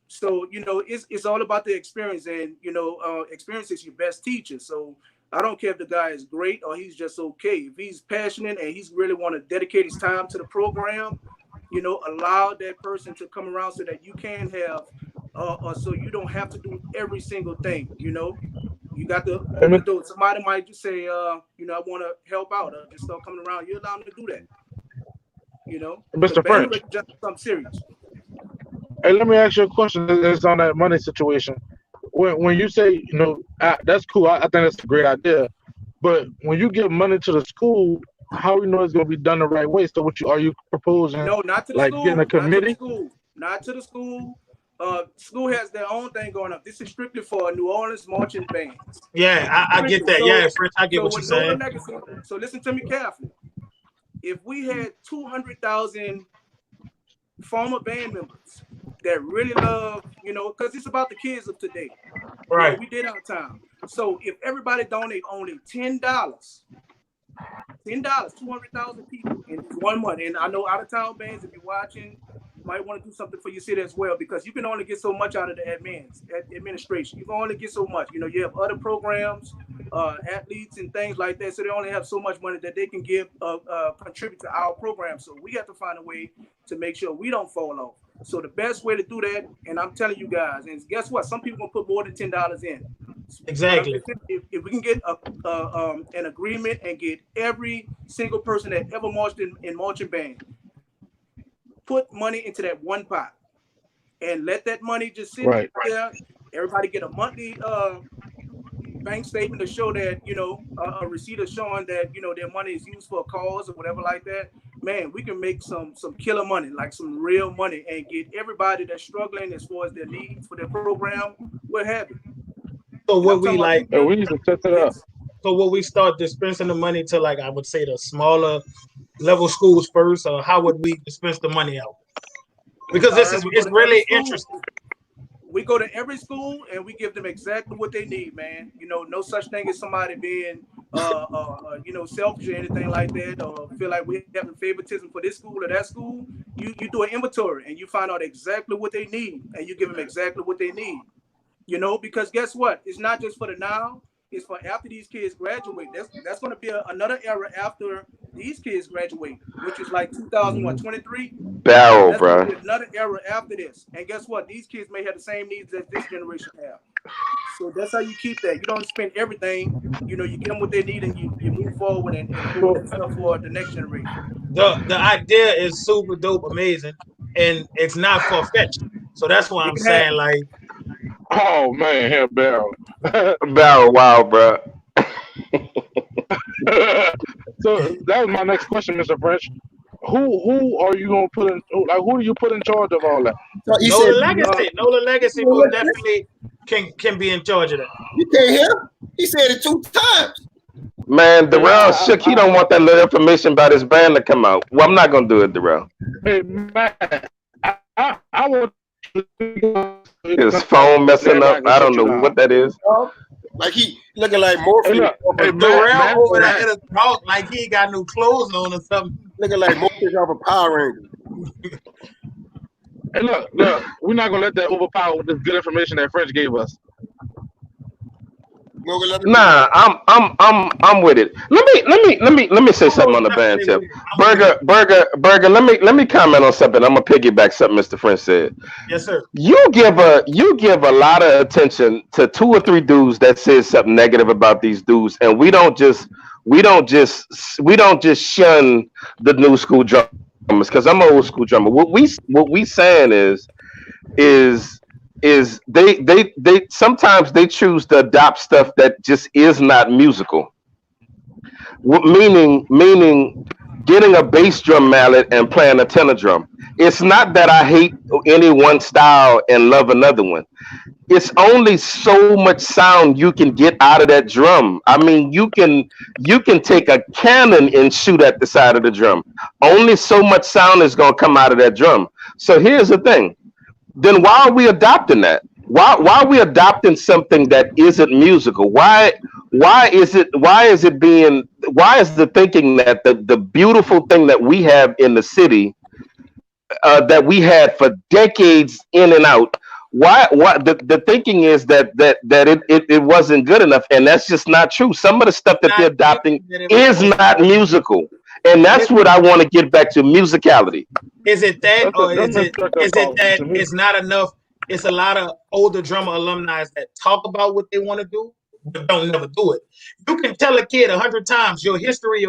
so you know, it's all about the experience, and you know, experience is your best teacher. So I don't care if the guy is great or he's just okay. If he's passionate and he's really want to dedicate his time to the program, you know, allow that person to come around so that you can have, so you don't have to do every single thing. You know, you got to do it. Somebody might just say, you know, I want to help out, or just start coming around. You allow them to do that. You know, Mr. French, just something serious. Hey, let me ask you a question. It's on that money situation. When you say, you know, that's cool, I think that's a great idea. But when you give money to the school, how you know it's going to be done the right way? So are you proposing? No, not to the like school. Getting a committee? Not to the school. School has their own thing going up. This is strictly for New Orleans marching bands. Yeah, I get that. Yeah, French, I get what you're saying. So listen to me carefully. If we had 200,000 former band members that really love, you know, because it's about the kids of today. Right. You know, we did our time. So if everybody donate only $10, 200,000 people in 1 month. And I know out of town bands, if you're watching, might want to do something for your city as well, because you can only get so much out of the administration. You can only get so much. You know, you have other programs, athletes and things like that. So they only have so much money that they can give, contribute to our program. So we have to find a way to make sure we don't fall off. So the best way to do that, and I'm telling you guys, and guess what? Some people gonna put more than $10 in. Exactly. If we can get an agreement and get every single person that ever marched in marching band, put money into that one pot, and let that money just sit there. Everybody get a monthly bank statement to show that, you know, a receipt of showing that, you know, their money is used for a cause or whatever like that. Man, we can make some killer money, like some real money, and get everybody that's struggling as far as their needs for their program, what have you. So what we like, we need to set that up. So will we start dispensing the money to, like, I would say the smaller level schools first, or how would we dispense the money out? Because it's really interesting. We go to every school and we give them exactly what they need, man. You know, no such thing as somebody being, you know, selfish or anything like that, or feel like we're having favoritism for this school or that school. You do an inventory and you find out exactly what they need, and you give them exactly what they need. You know, because guess what? It's not just for the now. It's for after these kids graduate. That's going to be another era after these kids graduate, which is like 2023. Barrel, bro. Another era after this. And guess what? These kids may have the same needs as this generation have. So that's how you keep that. You don't spend everything. You know, you get them what they need, and you move forward and do stuff for the next generation. The idea is super dope, amazing, and it's not far-fetched. So that's why I'm saying, like, oh man, hell, Barrel. Barrel, wow, bro. So that was my next question, Mr. French. Who are you gonna put in? Like, who do you put in charge of all that? Nola Legacy will definitely can be in charge of that. You can't hear? He said it 2 times. Man, Darrell shook. He don't want that little information about his band to come out. Well, I'm not gonna do it, Darrell. Hey man, I want his phone messing up. I don't know what that is. Like he looking like Morpheus. Darrell over there in a talk like he got new clothes on or something. Looking like Morpheus off a Power Ranger. Hey, look, we're not gonna let that overpower with this good information that French gave us. Nah, I'm with it. Let me say something on the band tip. Burger. Let me comment on something. I'm gonna piggyback something Mr. French said. Yes, sir. You give a lot of attention to 2 or 3 dudes that says something negative about these dudes, and we don't just shun the new school drummers because I'm an old school drummer. What we saying is they sometimes they choose to adopt stuff that just is not musical. Meaning getting a bass drum mallet and playing a tenor drum. It's not that I hate any one style and love another one. It's only so much sound you can get out of that drum. I mean, you can take a cannon and shoot at the side of the drum. Only so much sound is going to come out of that drum. So here's the thing. Then why are we adopting that? Why are we adopting something that isn't musical? Why is the thinking that the beautiful thing that we have in the city that we had for decades in and out, why the thinking is that it wasn't good enough, and that's just not true. Some of the stuff that they're adopting is not musical, and that's what I want to get back to, musicality. Is it that, or is it that it's not enough? It's a lot of older drummer alumni that talk about what they want to do, but don't never do it. You can tell a kid 100 times your history.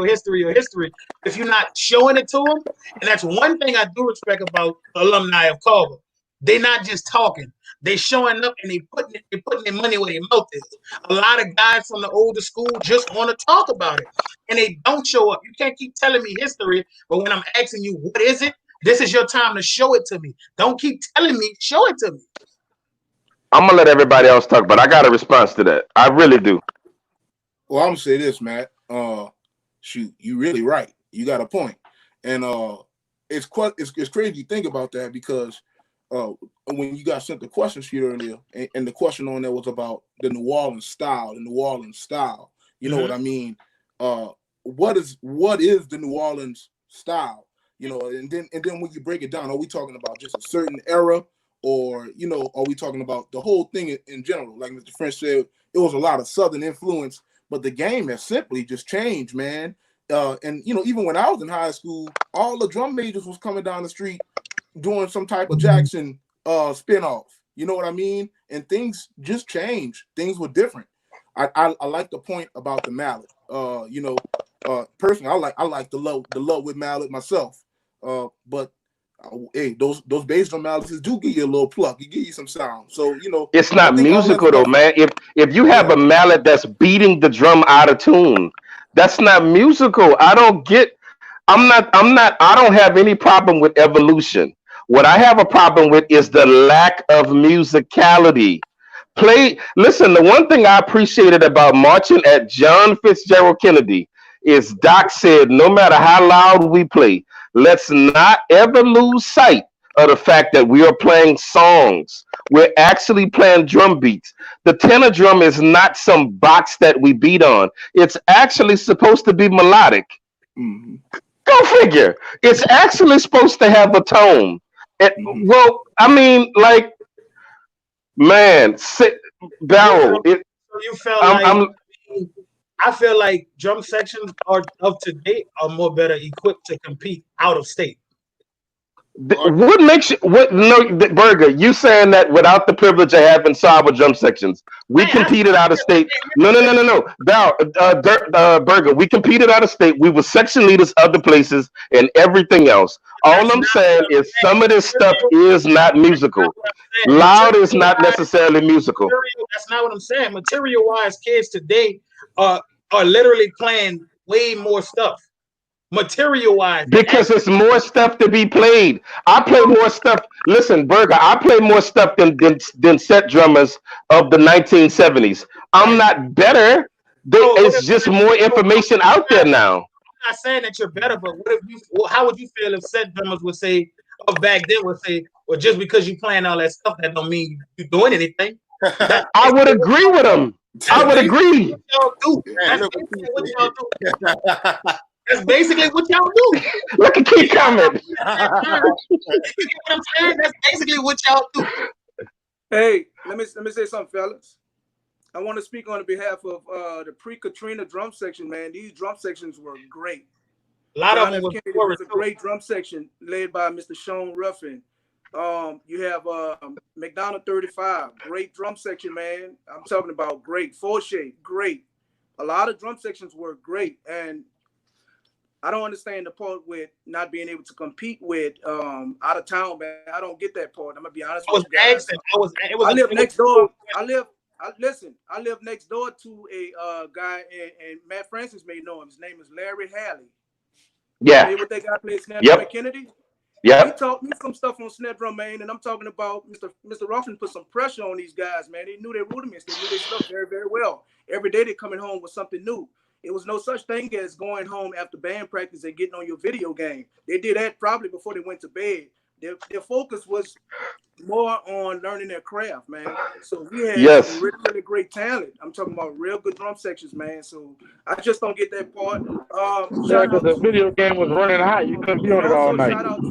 If you're not showing it to them, and that's one thing I do respect about alumni of Carver. They're not just talking; they showing up and they putting their money where their mouth is. A lot of guys from the older school just want to talk about it, and they don't show up. You can't keep telling me history, but when I'm asking you what is it, this is your time to show it to me. Don't keep telling me, show it to me. I'm gonna let everybody else talk, but I got a response to that. I really do. Well, I'm gonna say this, Matt. Shoot, you really right. You got a point, and it's crazy to think about that because when you got sent the question sheet earlier, and the question on there was about the New Orleans style. You know what I mean? What is the New Orleans style? You know, and then when you break it down, are we talking about just a certain era? Or, you know, are we talking about the whole thing in general? Like Mr. French said, it was a lot of Southern influence, but the game has simply just changed, man. And, you know, even when I was in high school, all the drum majors was coming down the street doing some type of Jackson spinoff. You know what I mean? And things just changed. Things were different. I like the point about the mallet. You know, personally, I like the love with mallet myself. But hey, those bass drum mallets do give you a little pluck. It give you some sound. So, you know, it's not musical though, man. If you have a mallet that's beating the drum out of tune, that's not musical. I don't have any problem with evolution. What I have a problem with is the lack of musicality. Listen, the one thing I appreciated about marching at John Fitzgerald Kennedy is Doc said, no matter how loud we play, let's not ever lose sight of the fact that we are playing songs. We're actually playing drum beats. The tenor drum is not some box that we beat on. It's actually supposed to be melodic. Mm-hmm. Go figure. It's actually supposed to have a tone. Well, I mean, like, man, Barrel. You felt I feel like drum sections of today are more better equipped to compete out of state. What makes you Burger? You saying that without the privilege of having Saba drum sections, we competed out of state? No. Burger, we competed out of state. We were section leaders other places and everything else. All I'm saying is some of this stuff is not musical. Loud is not necessarily musical. That's not what I'm saying. Material-wise, kids today are literally playing way more stuff. Material-wise, because it's more stuff to be played. I play more stuff. Listen, Burger, I play more stuff than set drummers of the 1970s. I'm not better. It's just more information out there now. I'm not saying that you're better, but how would you feel if set drummers would say, or back then would say, well, just because you're playing all that stuff, that don't mean you're doing anything. I would agree with them. I would agree. That's basically what y'all do. That's basically what y'all do. Look at He coming. You know what I'm saying? That's basically what y'all do. Hey, let me say something, fellas. I want to speak on behalf of the pre-Katrina drum section, man. These drum sections were great. A lot of John them F. Kennedy was a great drum section led by Mr. Sean Ruffin. You have McDonald 35, great drum section, man. I'm talking about great. Forshade, great. A lot of drum sections were great, and I don't understand the part with not being able to compete with out of town, man. I don't get that part. I'm gonna be honest with you guys. I live next door. I live next door to a guy, and Matt Francis may know him. His name is Larry Halley. Yeah. What that guy played snare drum at Kennedy? Yeah. He taught me some stuff on snare drum, man, and I'm talking about Mr. Ruffin put some pressure on these guys, man. They knew their rudiments. They knew their stuff very, very well. Every day they're coming home with something new. It was no such thing as going home after band practice and getting on your video game. They did that probably before they went to bed. Their focus was more on learning their craft, man. So we had some really, really great talent. I'm talking about real good drum sections, man. So I just don't get that part. Yeah, because the video game was running hot. You couldn't be on it all night. Shout out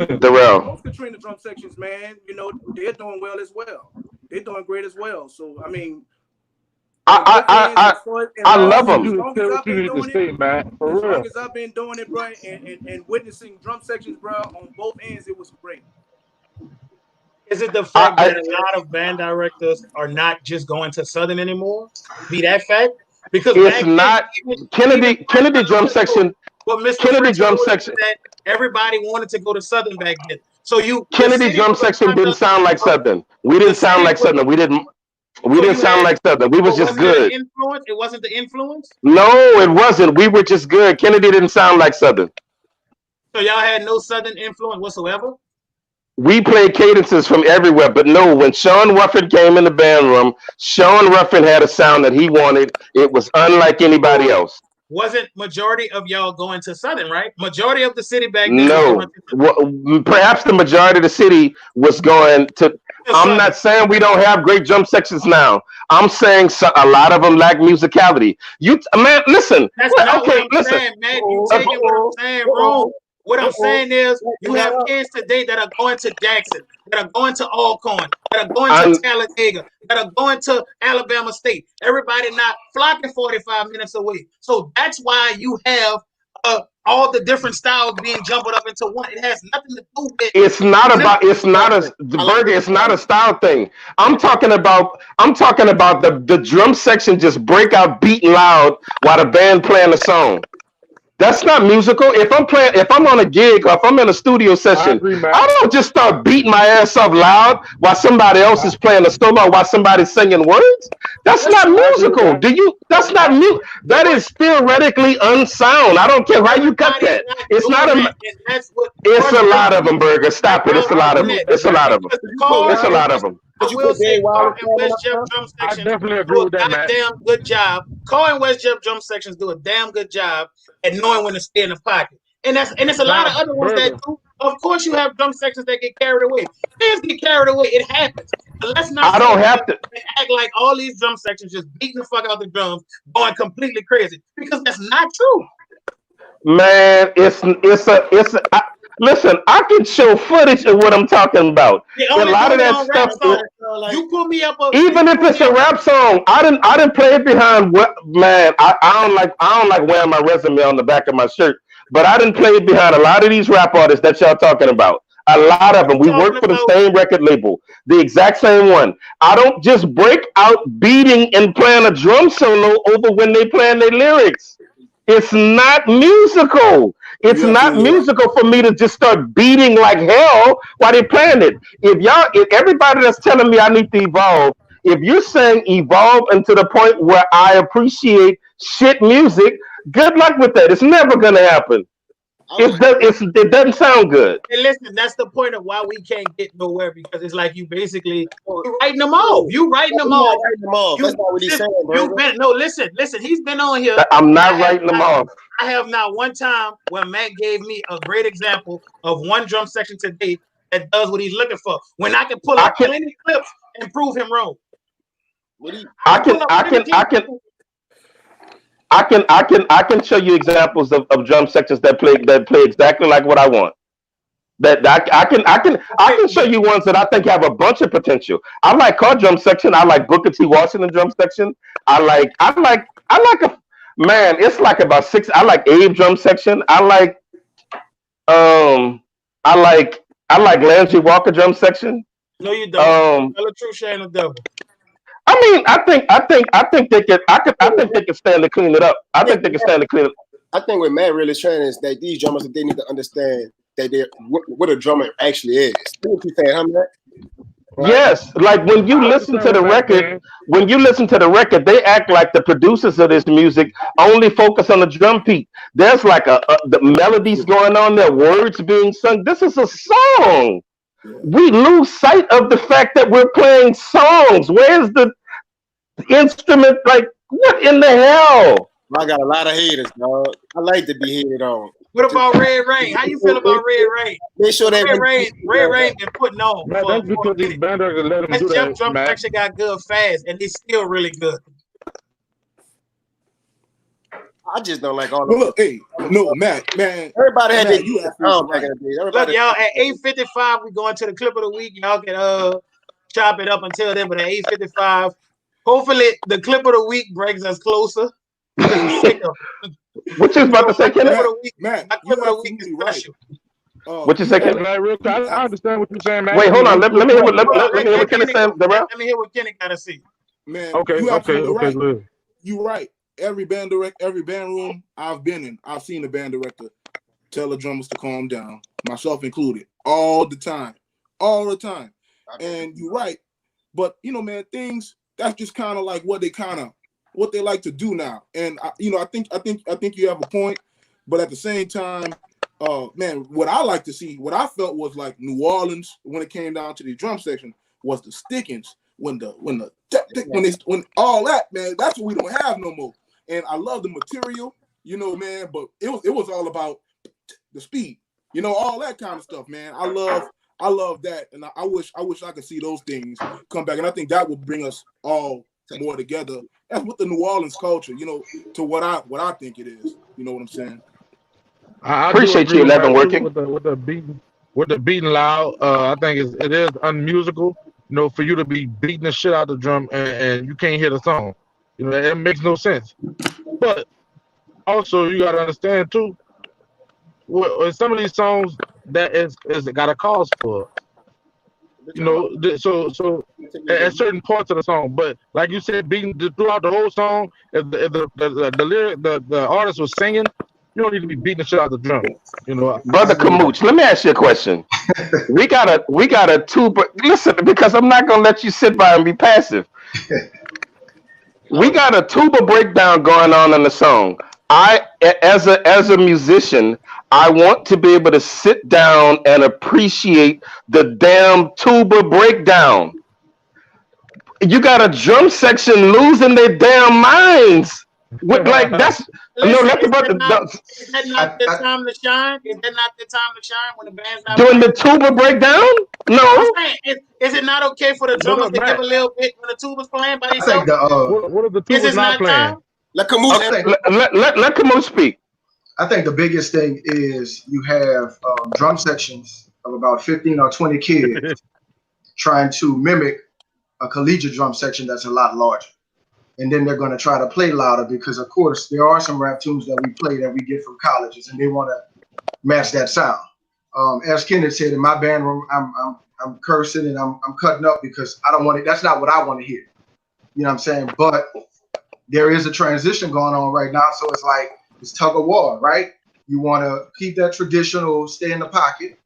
to Darrell. both Katrina drum sections, man. You know, they're doing well as well. They're doing great as well. So I mean, I love them. As long as I've been doing it, bro, and witnessing drum sections, bro, on both ends, it was great. Is it the fact that a lot of band directors are not just going to Southern anymore? Be that fact? Because it's not Kennedy drum section. Well, Mr. Kennedy drum section. That everybody wanted to go to Southern back then. So Kennedy drum section didn't sound like Southern. We didn't sound like Southern. We didn't sound like Southern. We was just good. It wasn't the influence? No, it wasn't. We were just good. Kennedy didn't sound like Southern. So y'all had no Southern influence whatsoever? We played cadences from everywhere, but no, when Sean Ruffin came in the band room, Sean Ruffin had a sound that he wanted. It was unlike anybody else. Wasn't majority of y'all going to Southern, right? Majority of the city back then. No, perhaps the majority of the city was going to. I'm not saying we don't have great drum sections now. I'm saying a lot of them lack musicality. Man, listen. That's not what I'm saying, man. You taking what I'm saying wrong. What I'm saying is you have kids today that are going to Jackson, that are going to Alcorn, that are going to Talladega, that are going to Alabama State. Everybody not flocking 45 minutes away. So that's why you have all the different styles being jumbled up into one. It has nothing to do with. It's not a style thing. I'm talking about the drum section just break out beating loud while the band playing the song. That's not musical. If I'm on a gig or if I'm in a studio session, I don't just start beating my ass up loud while somebody else is playing a solo, while somebody's singing words. That's not musical. That's not music. That is theoretically unsound. I don't care how you cut that. It's not a. It's a lot of them, Burger. Stop it. It's a lot of them. It's a lot of them. It's a lot of them. I will say Carl and West Jeff drum sections do a goddamn good job. Carl and West Jeff drum sections do a damn good job at knowing when to stay in the pocket. And it's a lot of other ones that do. Of course, you have drum sections that get carried away. Fans get carried away. It happens. But let's not act like all these drum sections just beating the fuck out the drums, going completely crazy, because that's not true. Man, listen, I can show footage of what I'm talking about. A lot of that stuff. You put me up. Even if it's a rap song, I didn't play it behind. Man, I don't like wearing my resume on the back of my shirt, but I didn't play it behind a lot of these rap artists that y'all talking about. A lot of them. We work for the same record label, the exact same one. I don't just break out beating and playing a drum solo over when they playing their lyrics. It's not musical. It's not musical for me to just start beating like hell while they're playing it. If everybody that's telling me I need to evolve, if you're saying evolve into the point where I appreciate shit music, good luck with that. It's never gonna happen. It doesn't sound good. Hey, listen, that's the point of why we can't get nowhere, because it's like you basically writing them off. You writing them off. That's not what he's saying, bro. Listen. He's been on here. I'm not writing them off. I have not one time when Matt gave me a great example of one drum section today that does what he's looking for. When I can pull up plenty clips and prove him wrong. I can. I can show you examples of drum sections that play exactly like what I want. That I can show you ones that I think have a bunch of potential. I like car drum section. I like Booker T. Washington drum section. I like a man. It's like about six. I like Abe drum section. Um I like Landry Walker drum section. No, you don't. Um Tell the truth, shame the devil. I mean I think they can stand to clean it up. I think they can stand to clean it. I think what Matt really is trying is that these drummers, they need to understand that they what a drummer actually is. You know what you're saying, huh, Matt? Right? Yes, like when you listen to the record, they act like the producers of this music only focus on the drum beat. There's like the melodies going on there, words being sung. This is a song. We lose sight of the fact that we're playing songs. Where's the instrument? Like, what in the hell? I got a lot of haters, dog. I like to be hated on. What about Red Rain? How you feel about Red Rain? They sure that Red Rain been putting on. Man, that's because these band directors let them do that, drum man. section got good fast, and they still really good. I just don't like all Well, the. look, hey, no, Matt, man. Everybody had Matt, their you back in the day. Look, Everybody. y'all, at 8:55, we going to the clip of the week. Y'all can chop it up until then, but at 8:55, hopefully the clip of the week brings us closer. What you about to say, Kenneth? Matt, My clip of the week is special. What you say, Kenneth? Like, real quick, I understand what you're saying, man. Wait, hold on. Let me hear what Kenneth said. Let me hear what Kenny gotta see. Man, Okay, you absolutely okay, right. good. You're right. Every band room I've been in, I've seen the band director tell the drummers to calm down, myself included, all the time. And you're right. But you know, man, things that's just kind of like what they like to do now. And I think you have a point. But at the same time, man, what I like to see, what I felt was like New Orleans when it came down to the drum section was the stickings. When all that, man, that's what we don't have no more. And I love the material, you know, man, but it was all about the speed, you know, all that kind of stuff, man. I love that, and I wish I could see those things come back, and I think that would bring us all more together. That's with the New Orleans culture, you know, to what I think it is. You know what I'm saying? I Appreciate you, 11 working with the beating loud. I think it is unmusical. You know, for you to be beating the shit out of the drum and you can't hear the song. You know, it makes no sense. But also, you got to understand, too, some of these songs that is got a cause for. You know, so at certain parts of the song. But like you said, beating throughout the whole song, if the artist was singing, you don't need to be beating the shit out of the drum. You know, Brother Kamooch, let me ask you a question. We got a tuba. Listen, because I'm not gonna let you sit by and be passive. We got a tuba breakdown going on in the song. As a musician, I want to be able to sit down and appreciate the damn tuba breakdown. You got a drum section losing their damn minds. Like that's. Listen, Is that not the time to shine? Is that not the time to shine when the band's not doing the tuba breakdown? No. Is it not okay for the drummers to give a little bit when the tuba's playing by themselves? What if the tuba's not playing? Let Kamooch speak. I think the biggest thing is you have drum sections of about 15 or 20 kids trying to mimic a collegiate drum section that's a lot larger. And then they're going to try to play louder because, of course, there are some rap tunes that we play that we get from colleges, and they want to match that sound. As Kenneth said, in my band room, I'm cursing and I'm cutting up because I don't want it. That's not what I want to hear. You know what I'm saying? But there is a transition going on right now, so it's like it's tug of war, right? You want to keep that traditional, stay in the pocket,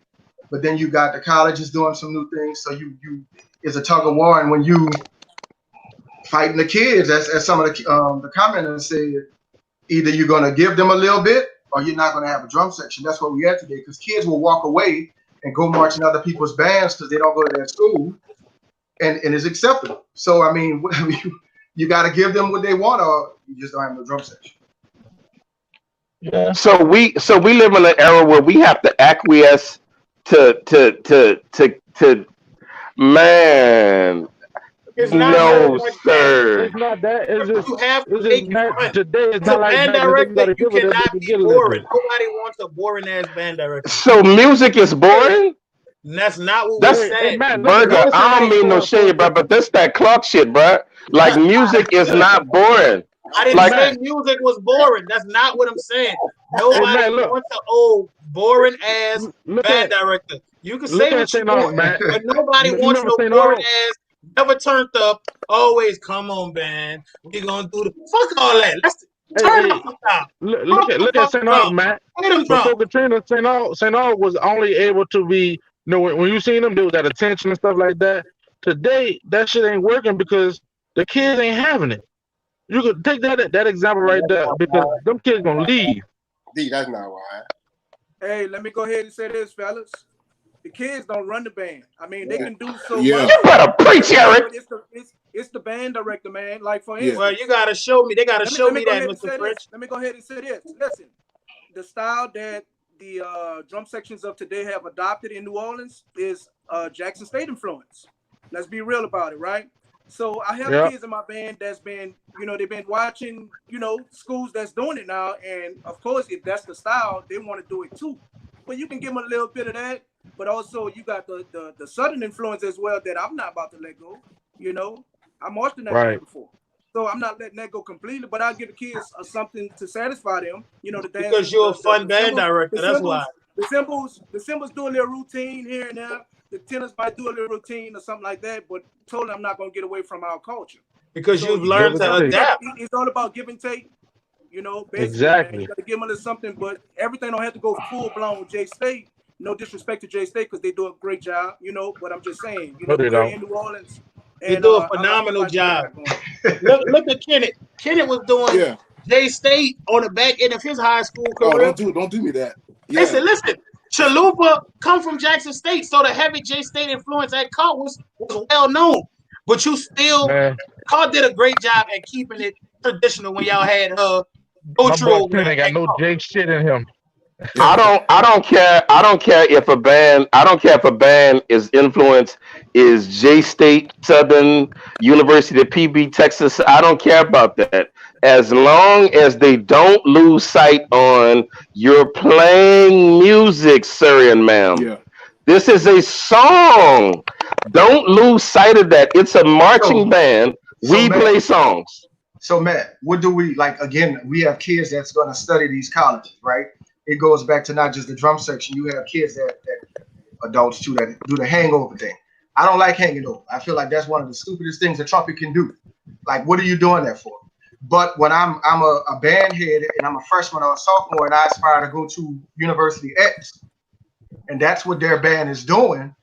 but then you got the colleges doing some new things, so you it's a tug of war, and when you fighting the kids, as some of the commenters said, either you're going to give them a little bit or you're not going to have a drum section. That's what we had today, because kids will walk away and go march in other people's bands because they don't go to their school, and it's acceptable. So, I mean, you got to give them what they want, or you just don't have no drum section. Yeah. So we live in an era where we have to acquiesce to man. It's not No, that. sir. It's not that. It's just You have to it's just make it not fun. today. It's As a not like band back in the day. You director, gotta you give it them cannot to be get a boring. listen. Nobody wants a boring ass band director. So music is boring? And that's not what we That's said. Man, Burger. listen I don't mean no shade, bro, but this that clock shit, bro. Like music is not boring. I didn't Like say music was boring. That's not what I'm saying. Nobody man, look. wants an old boring ass Look band at director. You can look say at what you St. Aug, want, man. but nobody You wants remember no St. boring Aug? ass, never turned up, always come on, band. We gonna do the fuck all that. Let's turn the fuck out. Look at St. Aug, man. Play them Before drums. Katrina, St. Aug was only able to be, when you seen them, there was that attention and stuff like that. Today, that shit ain't working because the kids ain't having it. You could take that example right there because them kids gonna leave. D, that's not why. Hey, let me go ahead and say this, fellas. The kids don't run the band. I mean, they can do so Yeah. much. you better preach, Eric. But it's the band director, man. Like for Yeah. instance, Well, you gotta show me. They gotta show me that, Mr. French. Let me go ahead and say this. Listen, the style that the drum sections of today have adopted in New Orleans is Jackson State influence. Let's be real about it, right? So I have kids in my band that's been, they've been watching, schools that's doing it now. And of course, if that's the style, they want to do it too. But you can give them a little bit of that. But also you got the Southern influence as well that I'm not about to let go. I marched in that band before. So I'm not letting that go completely, but I'll give the kids something to satisfy them. The dance. Because you're a fun band director, that's why. The cymbals do a little routine here and there. The tenors might do a little routine or something like that, but totally I'm not going to get away from our culture. Because you've learned to adapt. It's all about give and take. Basically, Exactly. man, you got to give them a little something, but everything don't have to go full blown with J State. No disrespect to J State because they do a great job, but I'm just saying, we're in New Orleans. They do a phenomenal job. Look at Kenneth. Kenneth was doing J State on the back end of his high school career. Don't do me that. Yeah. Listen. Chalupa come from Jackson State, so the heavy J State influence at Cart was well known. But you still, Cart did a great job at keeping it traditional when y'all had Botro. Ain't got no J shit in him. I don't care if a band is influence is J State, Southern, University of PB, Texas. I don't care about that. As long as they don't lose sight on you're playing music, sir and ma'am. Yeah. This is a song. Don't lose sight of that. It's a marching band. We play songs. So Matt, what do we like? Again, we have kids that's going to study these colleges, right? It goes back to not just the drum section. You have kids that adults too that do the hangover thing. I don't like hanging over. I feel like that's one of the stupidest things a trumpet can do. Like, what are you doing that for? But when I'm a band head and I'm a freshman or a sophomore and I aspire to go to University X, and that's what their band is doing,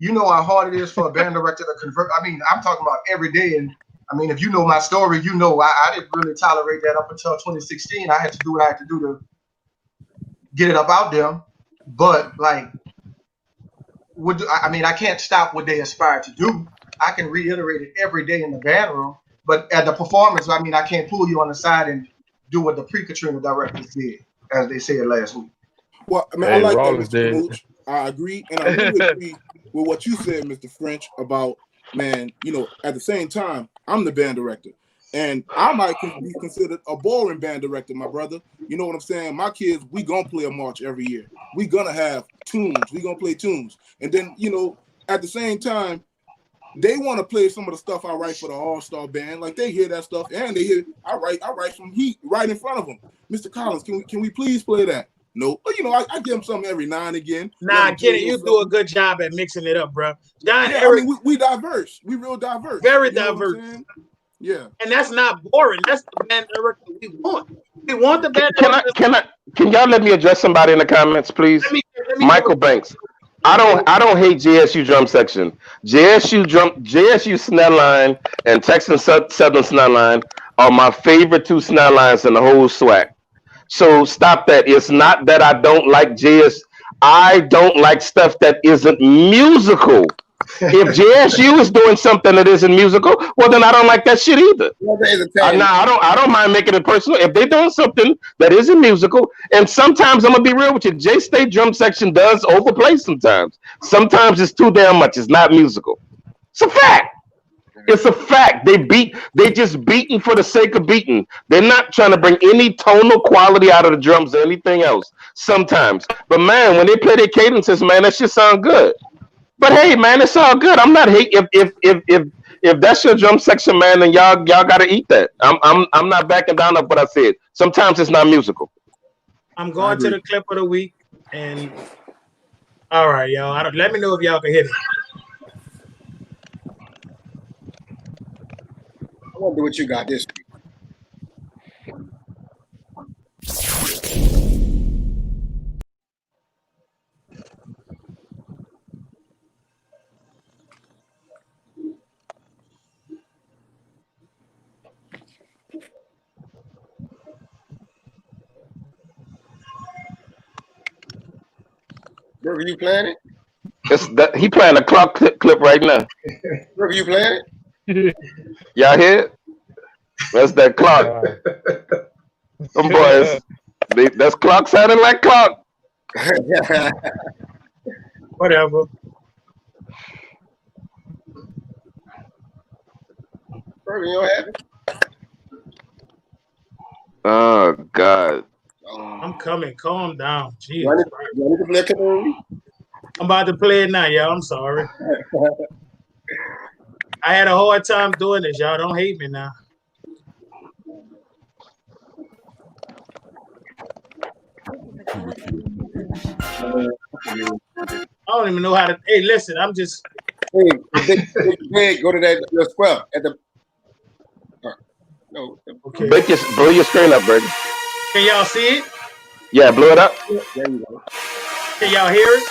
you know how hard it is for a band director to convert. I mean, I'm talking about every day. And I mean, if you know my story, I didn't really tolerate that up until 2016. I had to do what I had to do to get it up out there. But like, I can't stop what they aspire to do. I can reiterate it every day in the band room. But at the performance, I can't pull you on the side and do what the pre-Katrina directors did, as they said last week. Well, I like that, Mr. Mooch. I agree, and I really agree with what you said, Mr. French, about, man, at the same time, I'm the band director, and I might be considered a boring band director, my brother. You know what I'm saying? My kids, we gonna play a march every year. We gonna have tunes. We gonna play tunes, and then at the same time, they want to play some of the stuff I write for the All-Star Band. Like, they hear that stuff, and they hear I write some heat right in front of them. Mr. Collins, can we please play that? No, but I give them something every now and again. Nah, Kenny, you do a good job at mixing it up, bro. Eric, we diverse. We real diverse. Very diverse. Yeah, and that's not boring. That's the band director we want. We want the band director. Can y'all let me address somebody in the comments, please? Let me Michael Banks. I don't hate JSU drum section. JSU snare line and Texas Southern snare line are my favorite two snare lines in the whole SWAC. So stop that. It's not that I don't like JS. I don't like stuff that isn't musical. If JSU is doing something that isn't musical, well then I don't like that shit either. I don't mind making it personal. If they're doing something that isn't musical, and sometimes I'm gonna be real with you, J State drum section does overplay sometimes. Sometimes it's too damn much. It's not musical. It's a fact. It's a fact. They just beating for the sake of beating. They're not trying to bring any tonal quality out of the drums or anything else sometimes. But man, when they play their cadences, man, that shit sound good. But hey, man, it's all good. I'm not hate if that's your drum section, man, then y'all gotta eat that. I'm not backing down of what I said. Sometimes it's not musical. I'm going to the clip of the week, and all right, y'all. Let me know if y'all can hit it. I wonder what you got this week. Burger, you playing it? He playing a clock clip right now. Burger, you playing it? Y'all hear it? That's that clock. Them boys, that's clock sounding like clock. Whatever. Burger, you don't have it? Oh God. I'm coming. Calm down. Jesus. You want to play a clip of the week? I'm about to play it now, y'all. I'm sorry. I had a hard time doing this, y'all. Don't hate me now. I don't even know how to. Hey, listen, I'm just. Hey, big, go to that your square at the. No. Okay. Blow your screen up, Brady. Can y'all see it? Yeah, blow it up. There you go. Can y'all hear it?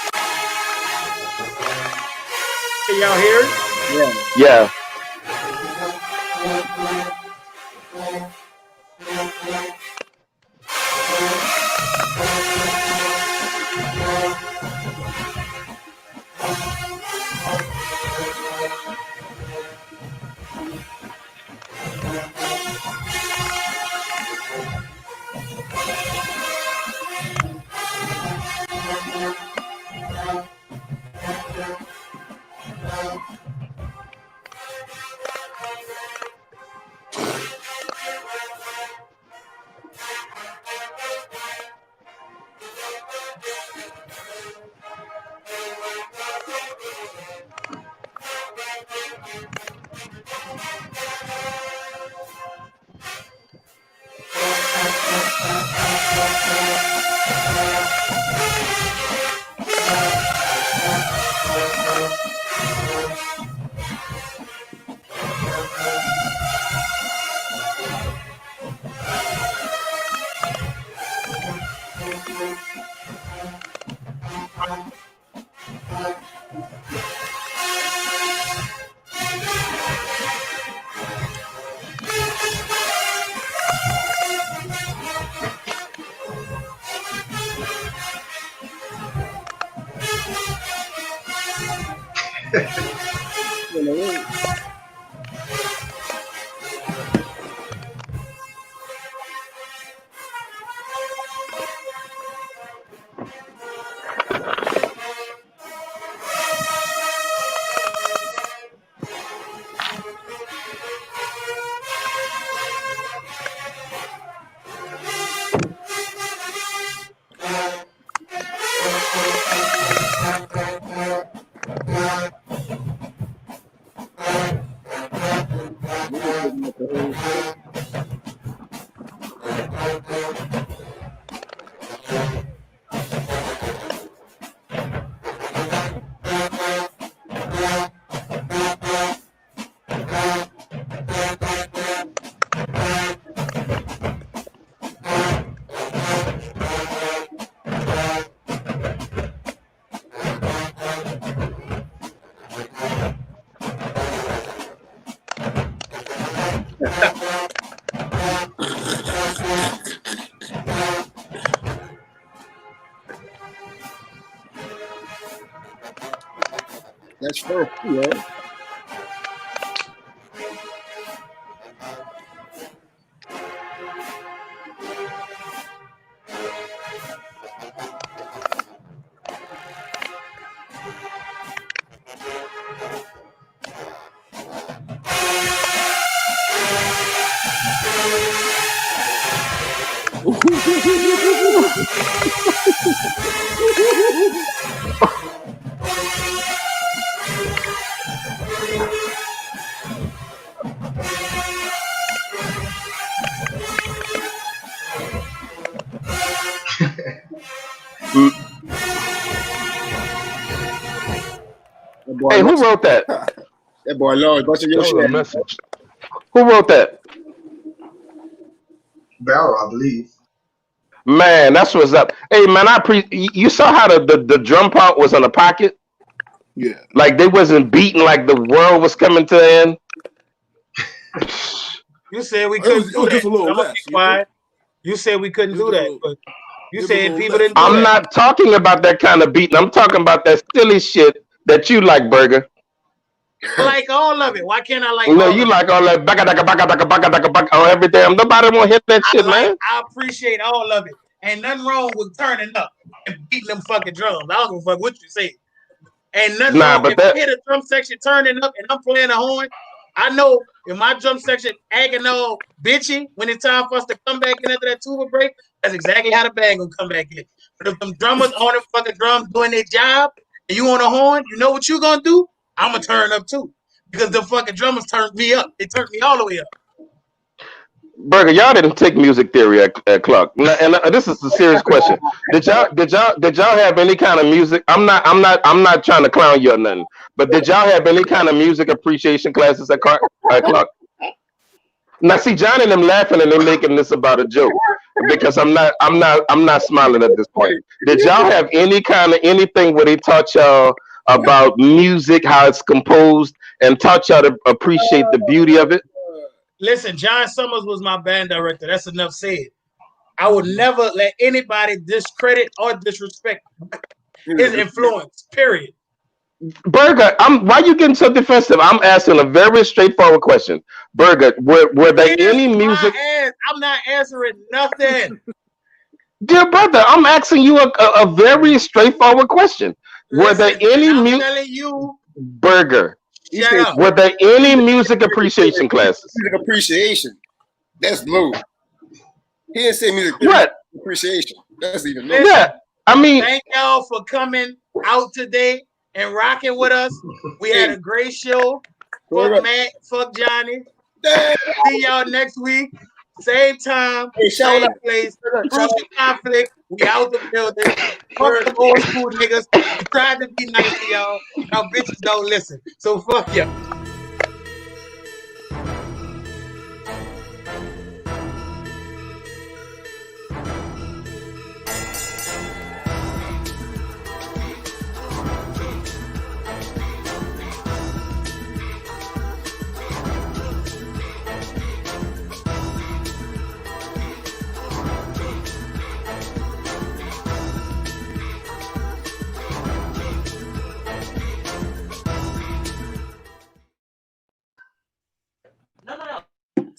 Can y'all hear it? Yeah. That's first, yeah. Hey, who wrote that? That boy Lord, bunch of your That was a shit. message. Who wrote that? Barrel, I believe. Man, that's what's up. Hey, man, you saw how the drum part was on the pocket? Yeah. Like they wasn't beating like the world was coming to an end. You said we It couldn't was do just that. a little I'm gonna less. be quiet. You said we couldn't It was do just a that, little- but you it was a said little people less. didn't do I'm that. not talking about that kind of beating. I'm talking about that silly shit that you like, Burger. I like all of it. Why can't I like No, all you of like all that baka on every damn. Nobody want to hit that it? shit, man. I appreciate all of it. Ain't nothing wrong with turning up and beating them fucking drums. I don't give a fuck what you say. Ain't nothing Nah, wrong. but If I that hear the drum section turning up and I'm playing a horn, I know if my drum section acting all bitchy when it's time for us to come back in after that tuba break, that's exactly how the band gonna come back in. But if them drummers on the fucking drums doing their job and you on a horn, you know what you gonna do? I'm gonna turn up too. Because the fucking drummers turned me up. They turned me all the way up. Burger, y'all didn't take music theory at Clark. And this is a serious question. Did y'all have any kind of music? I'm not trying to clown you or nothing. But did y'all have any kind of music appreciation classes at Clark? Now see, John and them laughing and they making this about a joke because I'm not smiling at this point. Did y'all have any kind of anything where they taught y'all about music, how it's composed, and taught y'all to appreciate the beauty of it? Listen, John Summers was my band director. That's enough said. I would never let anybody discredit or disrespect his influence, period. Burger, why you getting so defensive? I'm asking a very straightforward question. Burger, were there any music? I'm not answering nothing. Dear brother, I'm asking you a very straightforward question. Were there any I'm telling you, Burger? Shut up. Were there any music appreciation classes? Music appreciation. That's low. He didn't say music What? appreciation. That's even low. Yeah, I mean, thank y'all for coming out today and rocking with us. We had a great show. Fuck Matt, fuck Johnny. See y'all next week. Same time, same place. Crucial Conflict. We out the building. Fuck the old school niggas. We tried to be nice to y'all. Y'all bitches don't listen. So fuck y'all.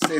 Say